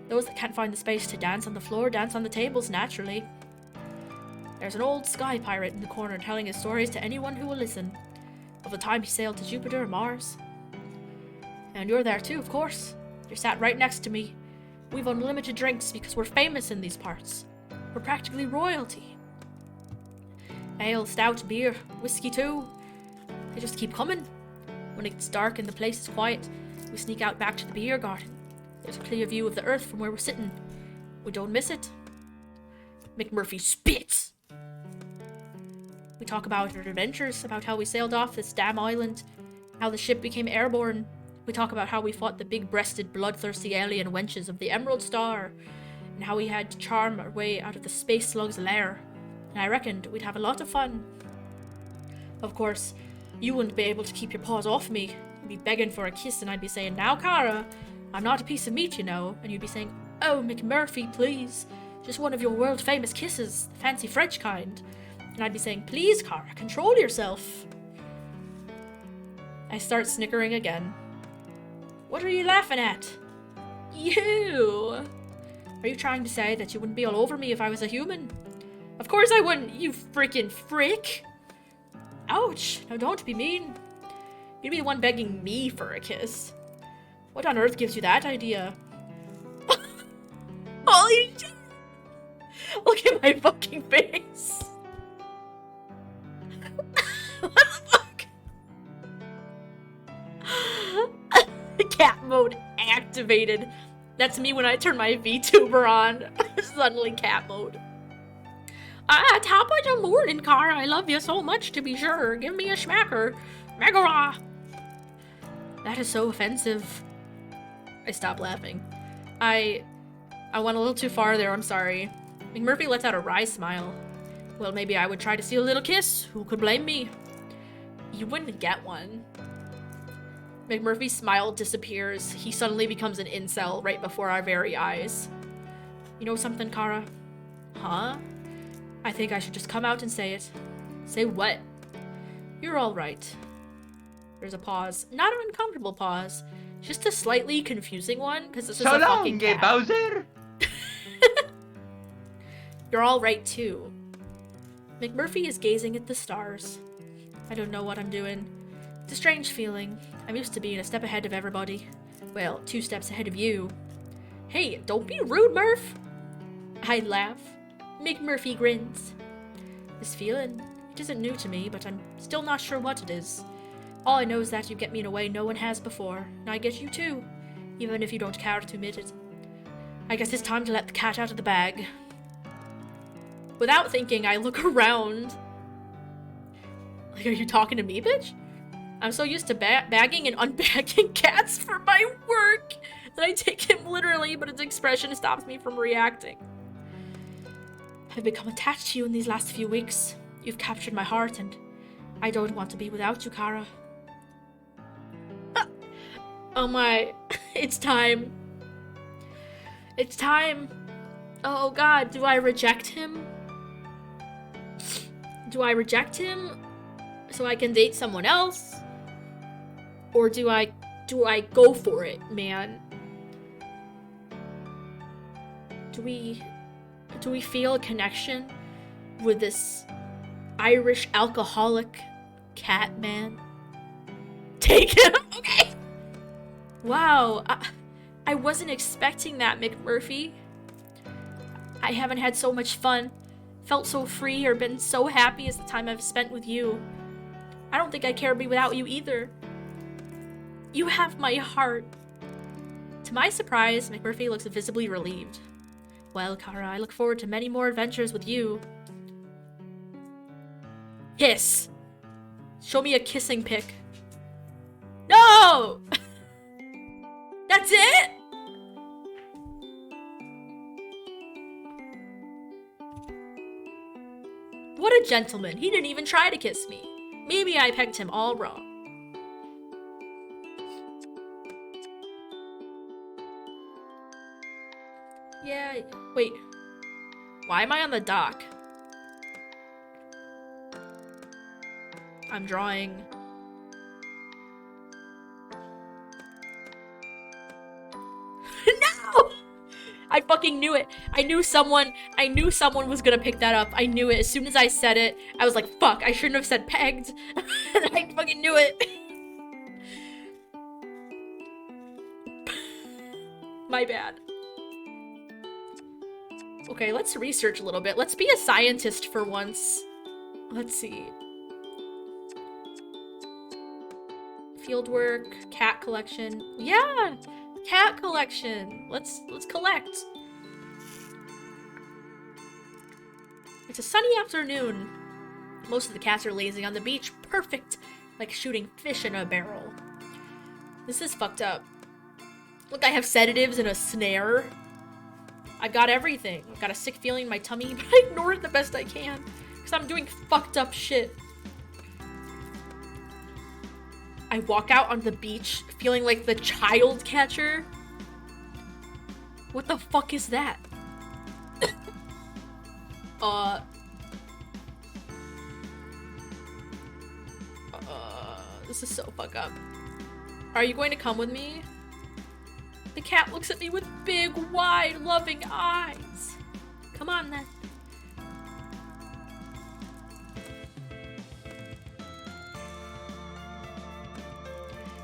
Those that can't find the space to dance on the floor dance on the tables naturally. There's an old sky pirate in the corner telling his stories to anyone who will listen. Of the time he sailed to Jupiter and Mars. And you're there too, of course. You're sat right next to me. We've unlimited drinks because we're famous in these parts. We're practically royalty. Ale, stout, beer, whiskey too. They just keep coming. When it gets dark and the place is quiet, we sneak out back to the beer garden. There's a clear view of the earth from where we're sitting. We don't miss it. McMurphy spits. We talk about our adventures, about how we sailed off this damn island, how the ship became airborne. We talk about how we fought the big-breasted, bloodthirsty alien wenches of the Emerald Star, and how we had to charm our way out of the space slug's lair. And I reckoned we'd have a lot of fun. Of course, you wouldn't be able to keep your paws off me. You'd be begging for a kiss, and I'd be saying, "Now, Kara, I'm not a piece of meat, you know." And you'd be saying, "Oh, McMurphy, please. Just one of your world-famous kisses, the fancy French kind." And I'd be saying, "Please, Kara, control yourself." I start snickering again. What are you laughing at? You! Are you trying to say that you wouldn't be all over me if I was a human? Of course I wouldn't, you freaking freak! Ouch! Now don't be mean. You'd be the one begging me for a kiss. What on earth gives you that idea? Holy shit! Look at my fucking face! What the fuck? Cat mode activated. That's me when I turn my VTuber on. Suddenly cat mode. Top of the morning, Kara. I love you so much, to be sure. Give me a schmacker. Megara. That is so offensive. I stopped laughing. I went a little too far there, I'm sorry. McMurphy lets out a wry smile. Well, maybe I would try to steal a little kiss. Who could blame me? You wouldn't get one. McMurphy's smile disappears. He suddenly becomes an incel right before our very eyes. You know something, Kara? Huh? I think I should just come out and say it. Say what? You're all right. There's a pause. Not an uncomfortable pause. Just a slightly confusing one, because this is So a fucking long, cat. Bowser! You're all right, too. McMurphy is gazing at the stars. I don't know what I'm doing. It's a strange feeling. I'm used to being a step ahead of everybody. Well, 2 steps ahead of you. Hey, don't be rude, Murph! I laugh. McMurphy grins. This feeling, it isn't new to me, but I'm still not sure what it is. All I know is that you get me in a way no one has before, and I get you too, even if you don't care to admit it. I guess it's time to let the cat out of the bag. Without thinking, I look around. Like, are you talking to me, bitch? I'm so used to bagging and unbagging cats for my work that I take him literally, but his expression stops me from reacting. I've become attached to you in these last few weeks. You've captured my heart, and I don't want to be without you, Kara. Oh my, it's time. It's time. Oh god, do I reject him? Do I reject him so I can date someone else? Or do I go for it, man? Do we feel a connection with this Irish alcoholic cat man? Take him, okay? Wow, I wasn't expecting that, McMurphy. I haven't had so much fun, felt so free, or been so happy as the time I've spent with you. I don't think I care to be without you either. You have my heart. To my surprise, McMurphy looks visibly relieved. Well, Kara, I look forward to many more adventures with you. Kiss. Show me a kissing pic. No! That's it? What a gentleman. He didn't even try to kiss me. Maybe I pegged him all wrong. Yeah, wait. Why am I on the dock? I'm drawing. No! I fucking knew it. I knew someone was gonna pick that up. I knew it. As soon as I said it, I was like, fuck, I shouldn't have said pegged. I fucking knew it. My bad. Okay, let's research a little bit. Let's be a scientist for once. Let's see. Fieldwork, cat collection. Yeah! Cat collection. Let's collect. It's a sunny afternoon. Most of the cats are lazing on the beach. Perfect. Like shooting fish in a barrel. This is fucked up. Look, I have sedatives and a snare. I got everything. I've got a sick feeling in my tummy, but I ignore it the best I can. Because I'm doing fucked up shit. I walk out on the beach feeling like the child catcher. What the fuck is that? This is so fucked up. Are you going to come with me? The cat looks at me with big, wide, loving eyes. Come on, then.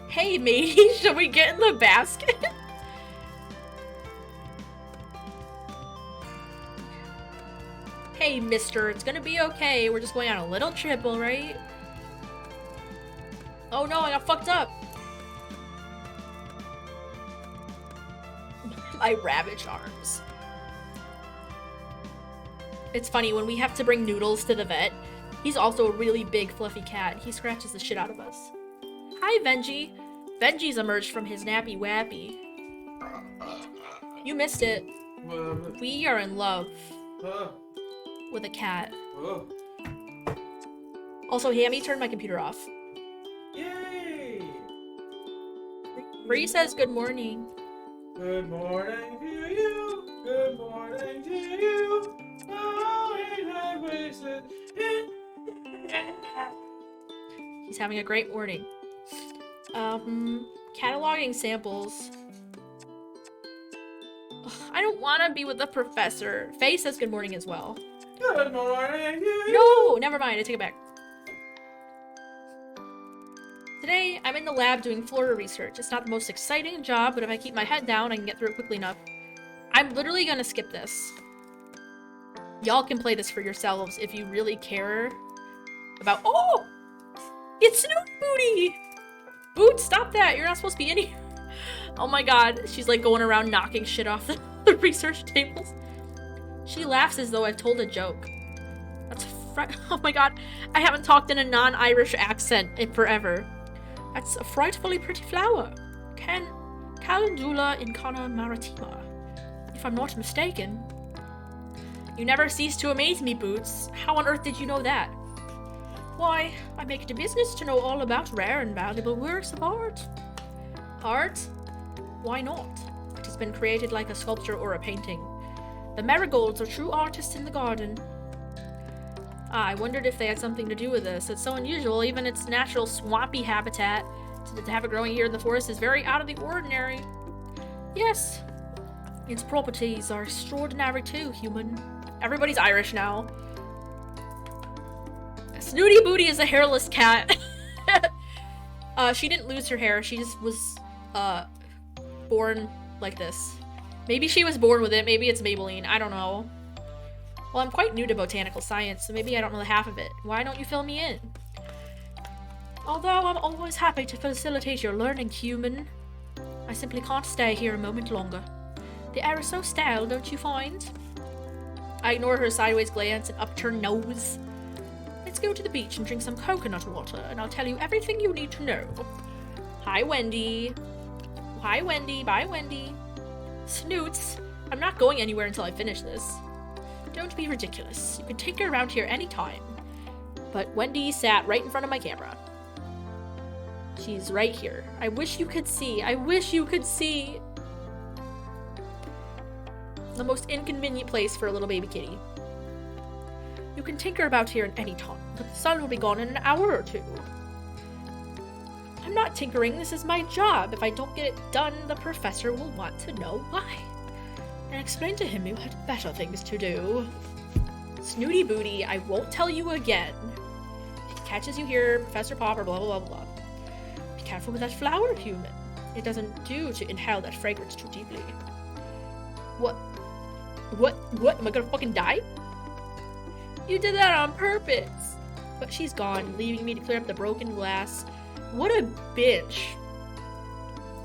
Hey, matey, should we get in the basket? Hey, mister, it's gonna be okay. We're just going on a little trip, alright? Oh no, I got fucked up. My ravage arms. It's funny, when we have to bring Noodles to the vet, he's also a really big, fluffy cat. He scratches the shit out of us. Hi, Benji. Benji's emerged from his nappy wappy. You missed it. We are in love with a cat. Also, Hammy turned my computer off. Yay! Bree says good morning. Good morning to you. Good morning to you. Oh, we have He's having a great morning. Cataloging samples. Ugh, I don't want to be with the professor. Faye says good morning as well. Good morning. No, never mind. I take it back. Today, I'm in the lab doing flora research. It's not the most exciting job, but if I keep my head down, I can get through it quickly enough. I'm literally gonna skip this. Y'all can play this for yourselves if you really care about— Oh! It's Snoot Booty! Boot, stop that! You're not supposed to be in here. Oh my god, she's like going around knocking shit off the research tables. She laughs as though I've told a joke. That's oh my god, I haven't talked in a non-Irish accent in forever. That's a frightfully pretty flower. Calendula incana maritima, if I'm not mistaken. You never cease to amaze me, Boots. How on earth did you know that? Why, I make it a business to know all about rare and valuable works of art. Art? Why not? It has been created like a sculpture or a painting. The marigolds are true artists in the garden. Ah, I wondered if they had something to do with this. It's so unusual, even its natural swampy habitat. To have it growing here in the forest is very out of the ordinary. Yes, its properties are extraordinary too, human. Everybody's Irish now. Snooty Booty is a hairless cat. She didn't lose her hair. She just was, born like this. Maybe she was born with it. Maybe it's Maybelline. I don't know. Well, I'm quite new to botanical science, so maybe I don't know the half of it. Why don't you fill me in? Although I'm always happy to facilitate your learning, human, I simply can't stay here a moment longer. The air is so stale, don't you find? I ignore her sideways glance and upturned nose. Let's go to the beach and drink some coconut water, and I'll tell you everything you need to know. Hi, Wendy. Hi, Wendy. Bye, Wendy. Snoots, I'm not going anywhere until I finish this. Don't be ridiculous. You can tinker around here anytime. But Wendy sat right in front of my camera. She's right here. I wish you could see. I wish you could see. The most inconvenient place for a little baby kitty. You can tinker about here at any time, but the sun will be gone in an hour or two. I'm not tinkering. This is my job. If I don't get it done, the professor will want to know why. And explain to him you had better things to do. Snooty Booty, I won't tell you again. If he catches you here, Professor Popper, blah, blah, blah, blah. Be careful with that flower, human. It doesn't do to inhale that fragrance too deeply. What? Am I gonna fucking die? You did that on purpose. But she's gone, leaving me to clear up the broken glass. What a bitch.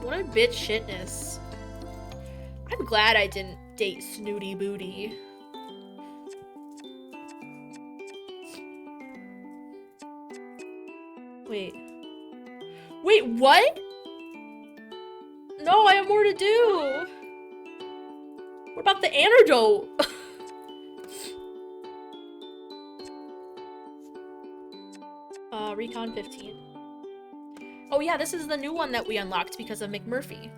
What a bitch shitness. I'm glad I didn't date Snooty Booty. Wait, what? No, I have more to do. What about the antidote? Recon 15. Oh yeah, this is the new one that we unlocked because of McMurphy.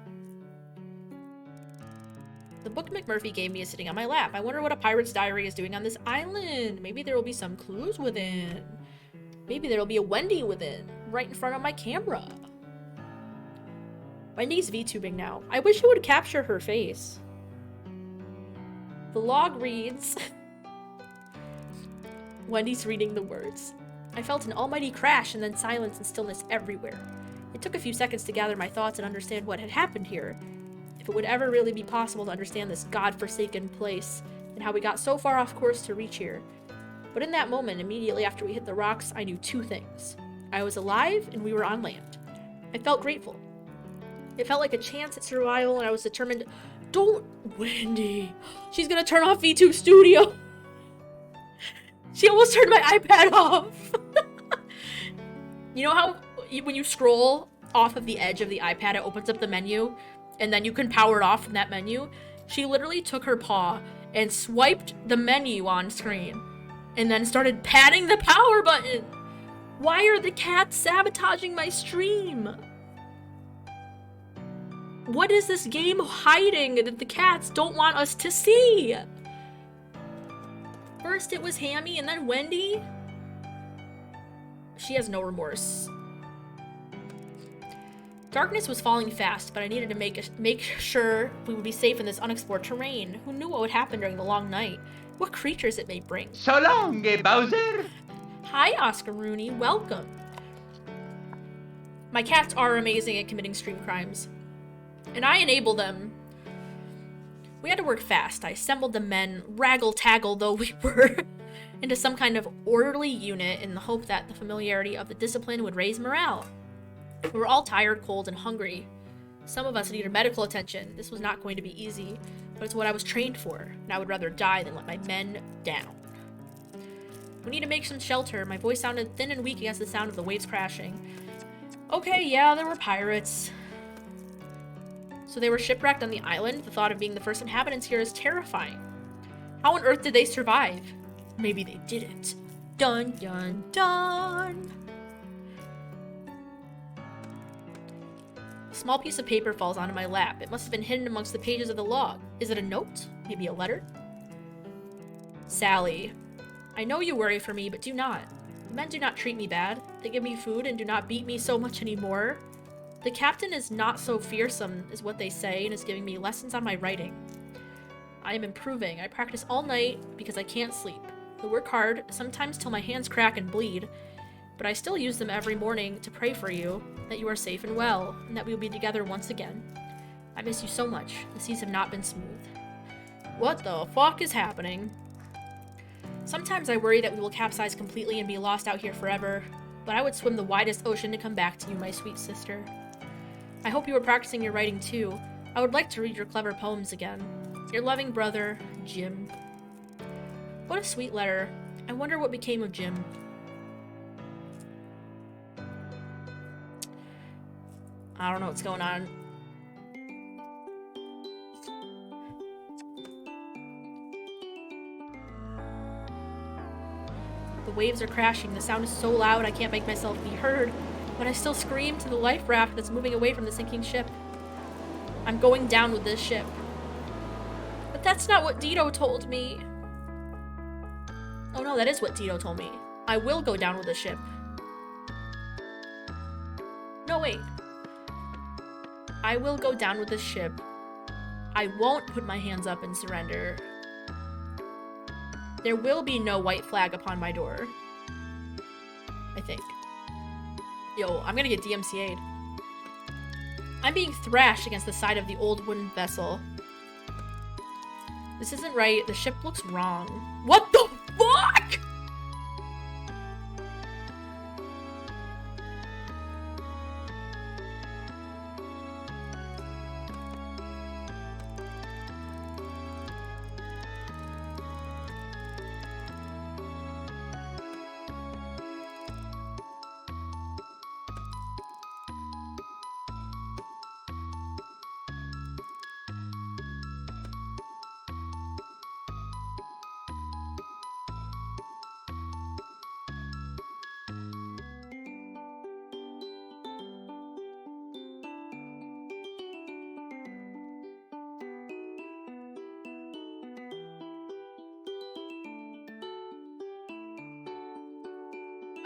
The book McMurphy gave me is sitting on my lap. I wonder what a pirate's diary is doing on this island. Maybe there will be some clues within. Maybe there will be a Wendy within, right in front of my camera. Wendy's VTubing now. I wish it would capture her face. The log reads... Wendy's reading the words. I felt an almighty crash and then silence and stillness everywhere. It took a few seconds to gather my thoughts and understand what had happened here. If it would ever really be possible to understand this godforsaken place, and how we got so far off course to reach here. But in that moment, immediately after we hit the rocks, I knew two things. I was alive, and we were on land. I felt grateful. It felt like a chance at survival, and I was determined— Don't, Wendy! She's gonna turn off VTube Studio! She almost turned my iPad off! You know how when you scroll off of the edge of the iPad, it opens up the menu, and then you can power it off from that menu? She literally took her paw and swiped the menu on screen, and then started patting the power button! Why are the cats sabotaging my stream? What is this game hiding that the cats don't want us to see? First it was Hammy and then Wendy. She has no remorse. Darkness was falling fast, but I needed to make sure we would be safe in this unexplored terrain. Who knew what would happen during the long night? What creatures it may bring. So long, Bowser. Hi, Oscar Rooney. Welcome. My cats are amazing at committing stream crimes, and I enable them. We had to work fast. I assembled the men, raggle-taggle though we were, into some kind of orderly unit in the hope that the familiarity of the discipline would raise morale. We were all tired, cold, and hungry. Some of us needed medical attention. This was not going to be easy, but it's what I was trained for, and I would rather die than let my men down. We need to make some shelter. My voice sounded thin and weak against the sound of the waves crashing. Okay, yeah, there were pirates. So they were shipwrecked on the island? The thought of being the first inhabitants here is terrifying. How on earth did they survive? Maybe they didn't. Dun, dun, dun! A small piece of paper falls onto my lap. It must have been hidden amongst the pages of the log. Is it a note? Maybe a letter? Sally. I know you worry for me, but do not. The men do not treat me bad. They give me food and do not beat me so much anymore. The captain is not so fearsome, is what they say, and is giving me lessons on my writing. I am improving. I practice all night because I can't sleep. I work hard, sometimes till my hands crack and bleed, but I still use them every morning to pray for you, that you are safe and well, and that we will be together once again. I miss you so much. The seas have not been smooth. What the fuck is happening? Sometimes I worry that we will capsize completely and be lost out here forever, but I would swim the widest ocean to come back to you, my sweet sister. I hope you are practicing your writing too. I would like to read your clever poems again. Your loving brother, Jim. What a sweet letter. I wonder what became of Jim. I don't know what's going on. The waves are crashing. The sound is so loud I can't make myself be heard, but I still scream to the life raft that's moving away from the sinking ship. I'm going down with this ship. But that's not what Dito told me. Oh no, that is what Dito told me. I will go down with the ship. No, wait. I will go down with the ship. I won't put my hands up and surrender. There will be no white flag upon my door. I think. Yo, I'm gonna get DMCA'd. I'm being thrashed against the side of the old wooden vessel. This isn't right. The ship looks wrong. What the fuck?!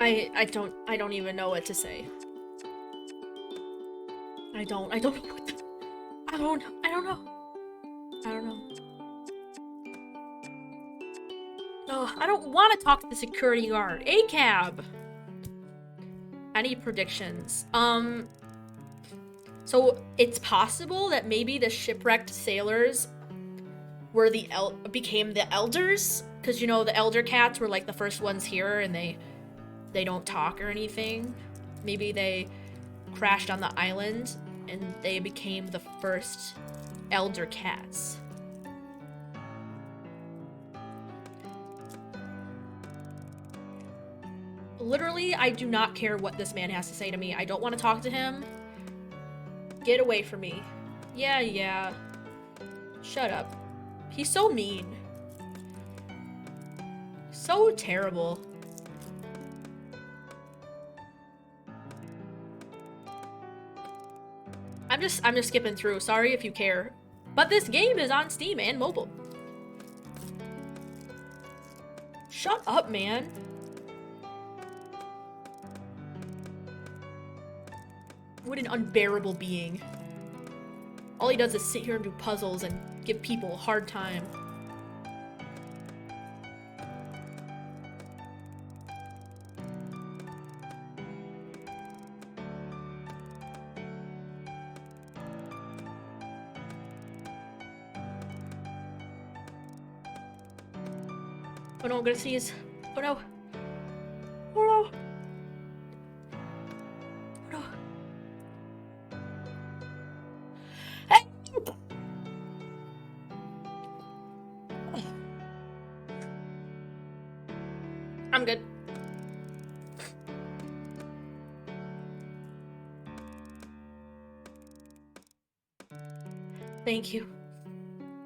I don't even know what to say. I don't know what to, I don't know. Oh, I don't want to talk to the security guard. A cab. Any predictions? So it's possible that maybe the shipwrecked sailors were became the elders, because you know the elder cats were like the first ones here, and they don't talk or anything. Maybe they crashed on the island and they became the first elder cats. Literally, I do not care what this man has to say to me. I don't want to talk to him. Get away from me. Yeah. Shut up. He's so mean. So terrible. I'm just skipping through. Sorry if you care. But this game is on Steam and mobile. Shut up, man. What an unbearable being. All he does is sit here and do puzzles and give people a hard time. Oh no, I'm gonna sneeze. Oh no. Oh no. Oh no. Help! I'm good. Thank you.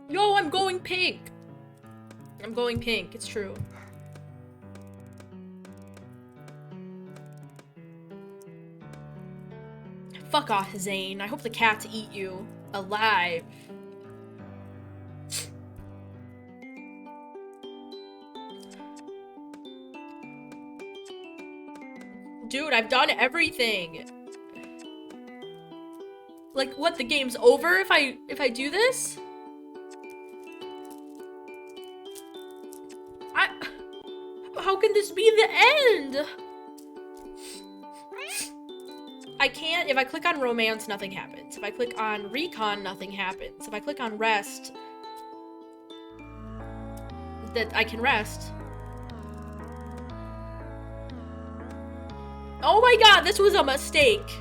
No, I'm going pink. I'm going pink, it's true. Fuck off, Zane. I hope the cats eat you alive. Dude, I've done everything. Like, what, the game's over if I do this? How can this be the end? I can't, if I click on romance, nothing happens. If I click on recon, nothing happens. If I click on rest, that I can rest. Oh my god, this was a mistake.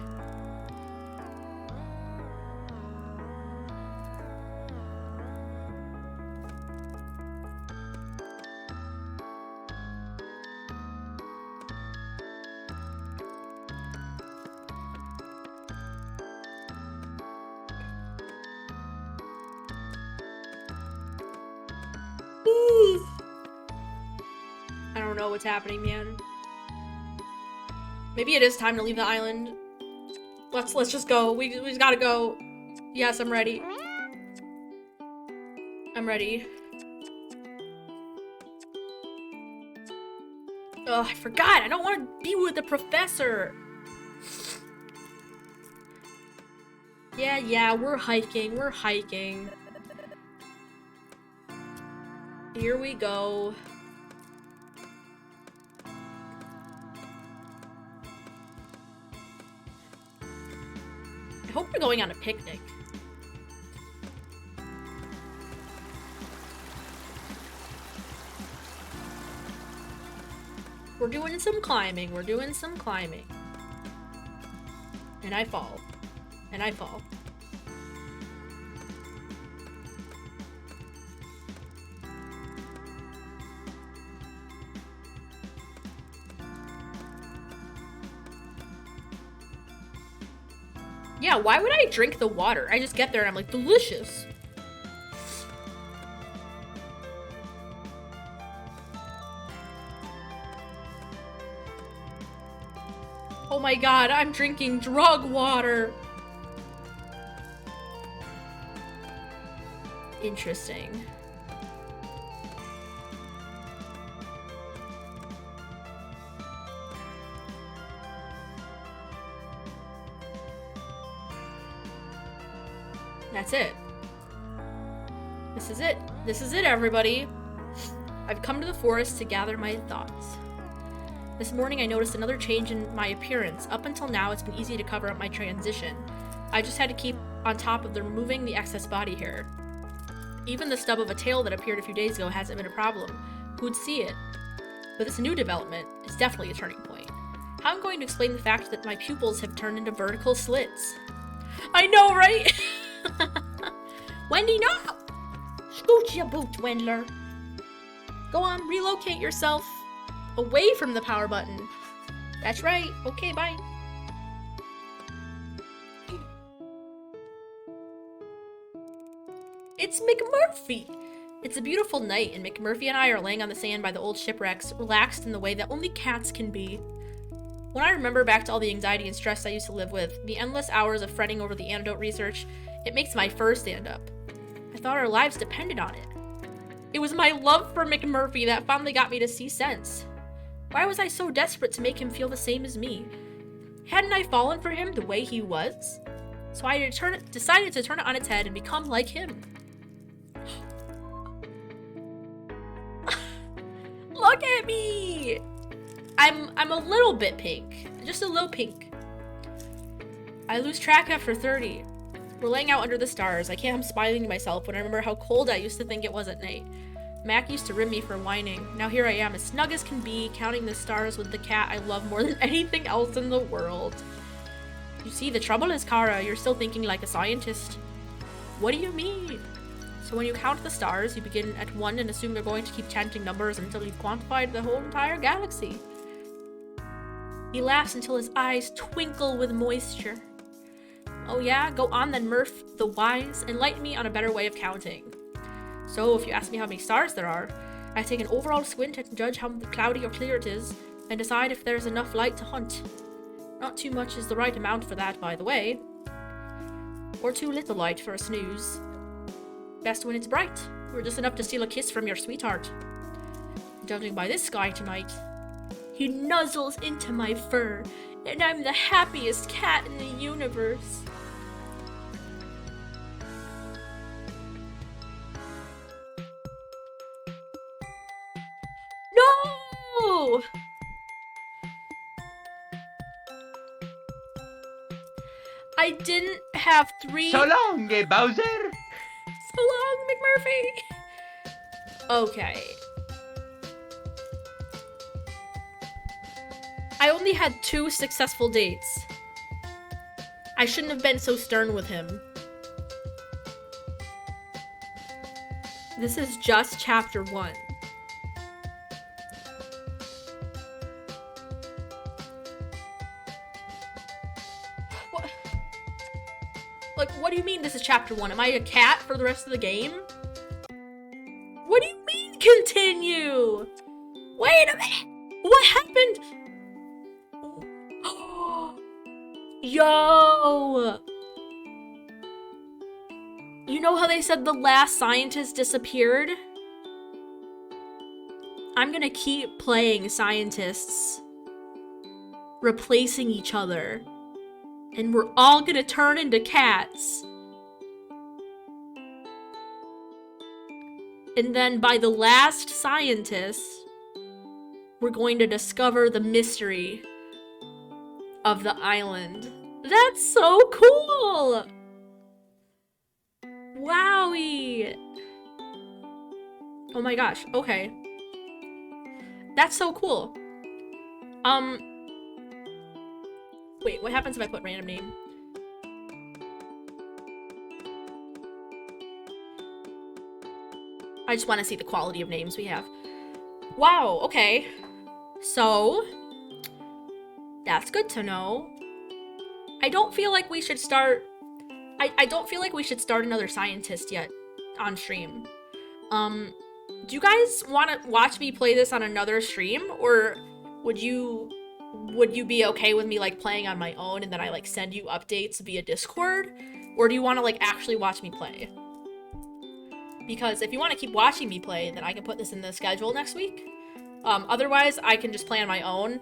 I don't know what's happening, man. Maybe it is time to leave the island. Let's just go. We just gotta go. Yes, I'm ready. I'm ready. Oh, I forgot. I don't want to be with the professor. Yeah, we're hiking. We're hiking. Here we go. I hope we're going on a picnic. We're doing some climbing. We're doing some climbing. And I fall. And I fall. Yeah, why would I drink the water? I just get there and I'm like, delicious. Oh my god, I'm drinking drug water. Interesting. That's it. This is it. This is it, everybody. I've come to the forest to gather my thoughts. This morning I noticed another change in my appearance. Up until now, it's been easy to cover up my transition. I just had to keep on top of removing the excess body hair. Even the stub of a tail that appeared a few days ago hasn't been a problem. Who'd see it? But this new development is definitely a turning point. How I'm going to explain the fact that my pupils have turned into vertical slits. I know, right? Wendy, no! Scooch your boot, Wendler. Go on, relocate yourself away from the power button. That's right. Okay, bye. It's McMurphy! It's a beautiful night, and McMurphy and I are laying on the sand by the old shipwrecks, relaxed in the way that only cats can be. When I remember back to all the anxiety and stress I used to live with, the endless hours of fretting over the antidote research, it makes my fur stand up. I thought our lives depended on it. It was my love for McMurphy that finally got me to see sense. Why was I so desperate to make him feel the same as me? Hadn't I fallen for him the way he was? So I decided to turn it on its head and become like him. Look at me! I'm a little bit pink. Just a little pink. I lose track after 30. We're laying out under the stars. I can't help smiling to myself when I remember how cold I used to think it was at night. Mac used to rib me for whining. Now here I am, as snug as can be, counting the stars with the cat I love more than anything else in the world. You see, the trouble is, Kara, you're still thinking like a scientist. What do you mean? So when you count the stars, you begin at 1 and assume you're going to keep chanting numbers until you've quantified the whole entire galaxy. He laughs until his eyes twinkle with moisture. Oh yeah? Go on then, Murph, the wise, enlighten me on a better way of counting. So, if you ask me how many stars there are, I take an overall squint and judge how cloudy or clear it is, and decide if there's enough light to hunt. Not too much is the right amount for that, by the way. Or too little light for a snooze. Best when it's bright, or just enough to steal a kiss from your sweetheart. Judging by this sky tonight, he nuzzles into my fur, and I'm the happiest cat in the universe. No! I didn't have 3. So long, Bowser. So long, McMurphy. Okay. I only had 2 successful dates. I shouldn't have been so stern with him. This is just chapter 1. What? Like, what do you mean this is chapter 1? Am I a cat for the rest of the game? What do you mean continue? Wait a minute! What happened? Yo! You know how they said the last scientist disappeared? I'm gonna keep playing scientists replacing each other, and we're all gonna turn into cats. And then by the last scientist, we're going to discover the mystery of the island. That's so cool! Wowie! Oh my gosh, okay. That's so cool. Wait, what happens if I put random name? I just want to see the quality of names we have. Wow, okay. So, that's good to know. I don't feel like we should start... I don't feel like we should start another scientist yet on stream. Do you guys want to watch me play this on another stream? Or would you be okay with me like playing on my own and then I like send you updates via Discord? Or do you want to like actually watch me play? Because if you want to keep watching me play, then I can put this in the schedule next week. Otherwise, I can just play on my own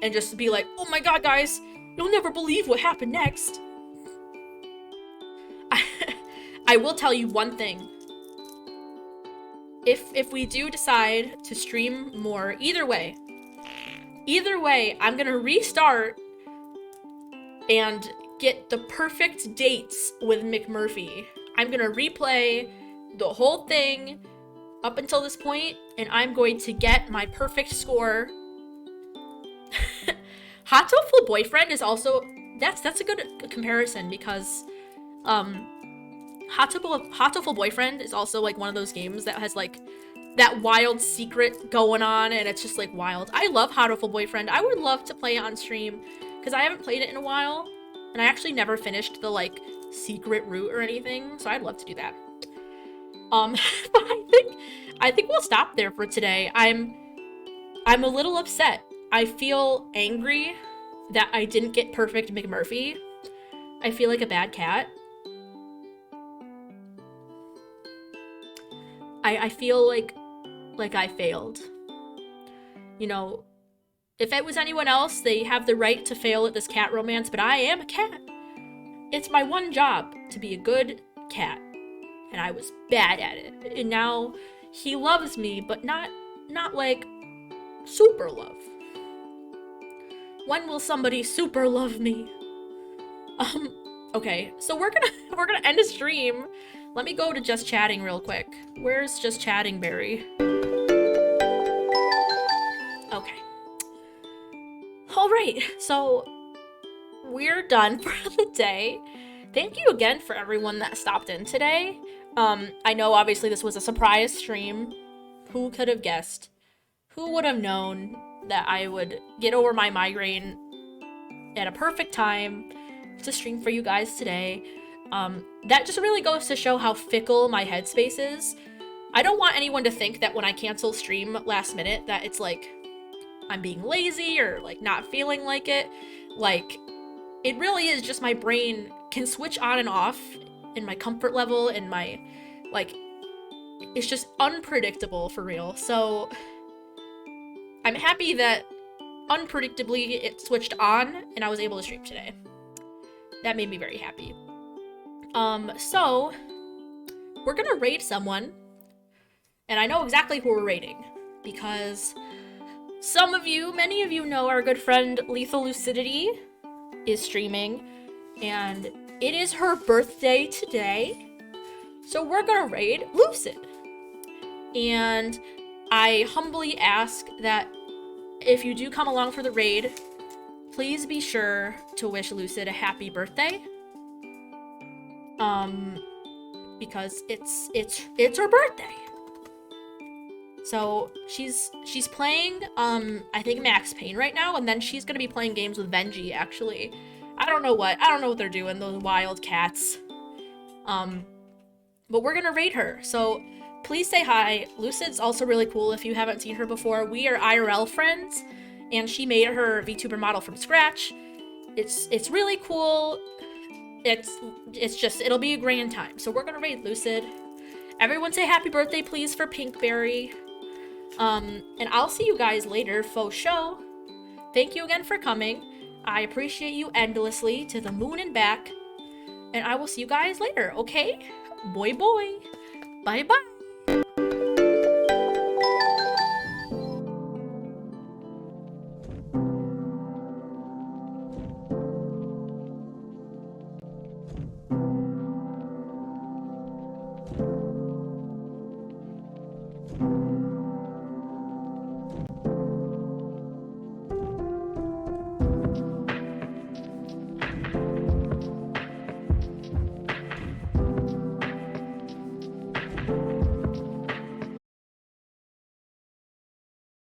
and just be like, oh my god, guys, you'll never believe what happened next. I will tell you one thing. If we do decide to stream more, either way, I'm gonna restart and get the perfect dates with McMurphy. I'm gonna replay the whole thing up until this point, and I'm going to get my perfect score. Hatoful Boyfriend is also... That's a good comparison, because Hatoful Boyfriend is also like one of those games that has like that wild secret going on, and it's just like wild. I love Hatoful Boyfriend. I would love to play it on stream, because I haven't played it in a while, and I actually never finished the like secret route or anything, so I'd love to do that. But I think we'll stop there for today. I'm a little upset. I feel angry that I didn't get perfect McMurphy. I feel like a bad cat. I feel like I failed. You know, If it was anyone else, they have the right to fail at this cat romance, but I am a cat. It's my one job to be a good cat, and I was bad at it. And now he loves me, but not like super love. When will somebody super love me? Okay, so we're gonna end a stream. Let me go to just chatting real quick. Where's just chatting, Barry? Okay. Alright, so we're done for the day. Thank you again for everyone that stopped in today. I know obviously this was a surprise stream. Who could have guessed? Who would have known that I would get over my migraine at a perfect time to stream for you guys today? That just really goes to show how fickle my headspace is. I don't want anyone to think that when I cancel stream last minute that it's like I'm being lazy or like not feeling like it. Like, it really is just my brain can switch on and off in my comfort level and my, like, it's just unpredictable for real. So I'm happy that unpredictably it switched on and I was able to stream today. That made me very happy. So we're gonna raid someone, and I know exactly who we're raiding because many of you know our good friend Lethal Lucidity is streaming, and it is her birthday today. So we're gonna raid Lucid. And I humbly ask that if you do come along for the raid, please be sure to wish Lucid a happy birthday. Because it's her birthday. So she's playing I think Max Payne right now, and then she's gonna be playing games with Venji actually. I don't know what they're doing, those wild cats. But we're gonna raid her. So please say hi. Lucid's also really cool if you haven't seen her before. We are IRL friends, and she made her VTuber model from scratch. It's really cool. It's just, it'll be a grand time. So we're gonna raid Lucid. Everyone say happy birthday, please, for Pinkberry. And I'll see you guys later, faux show. Thank you again for coming. I appreciate you endlessly to the moon and back. And I will see you guys later, okay? Boy. Bye-bye.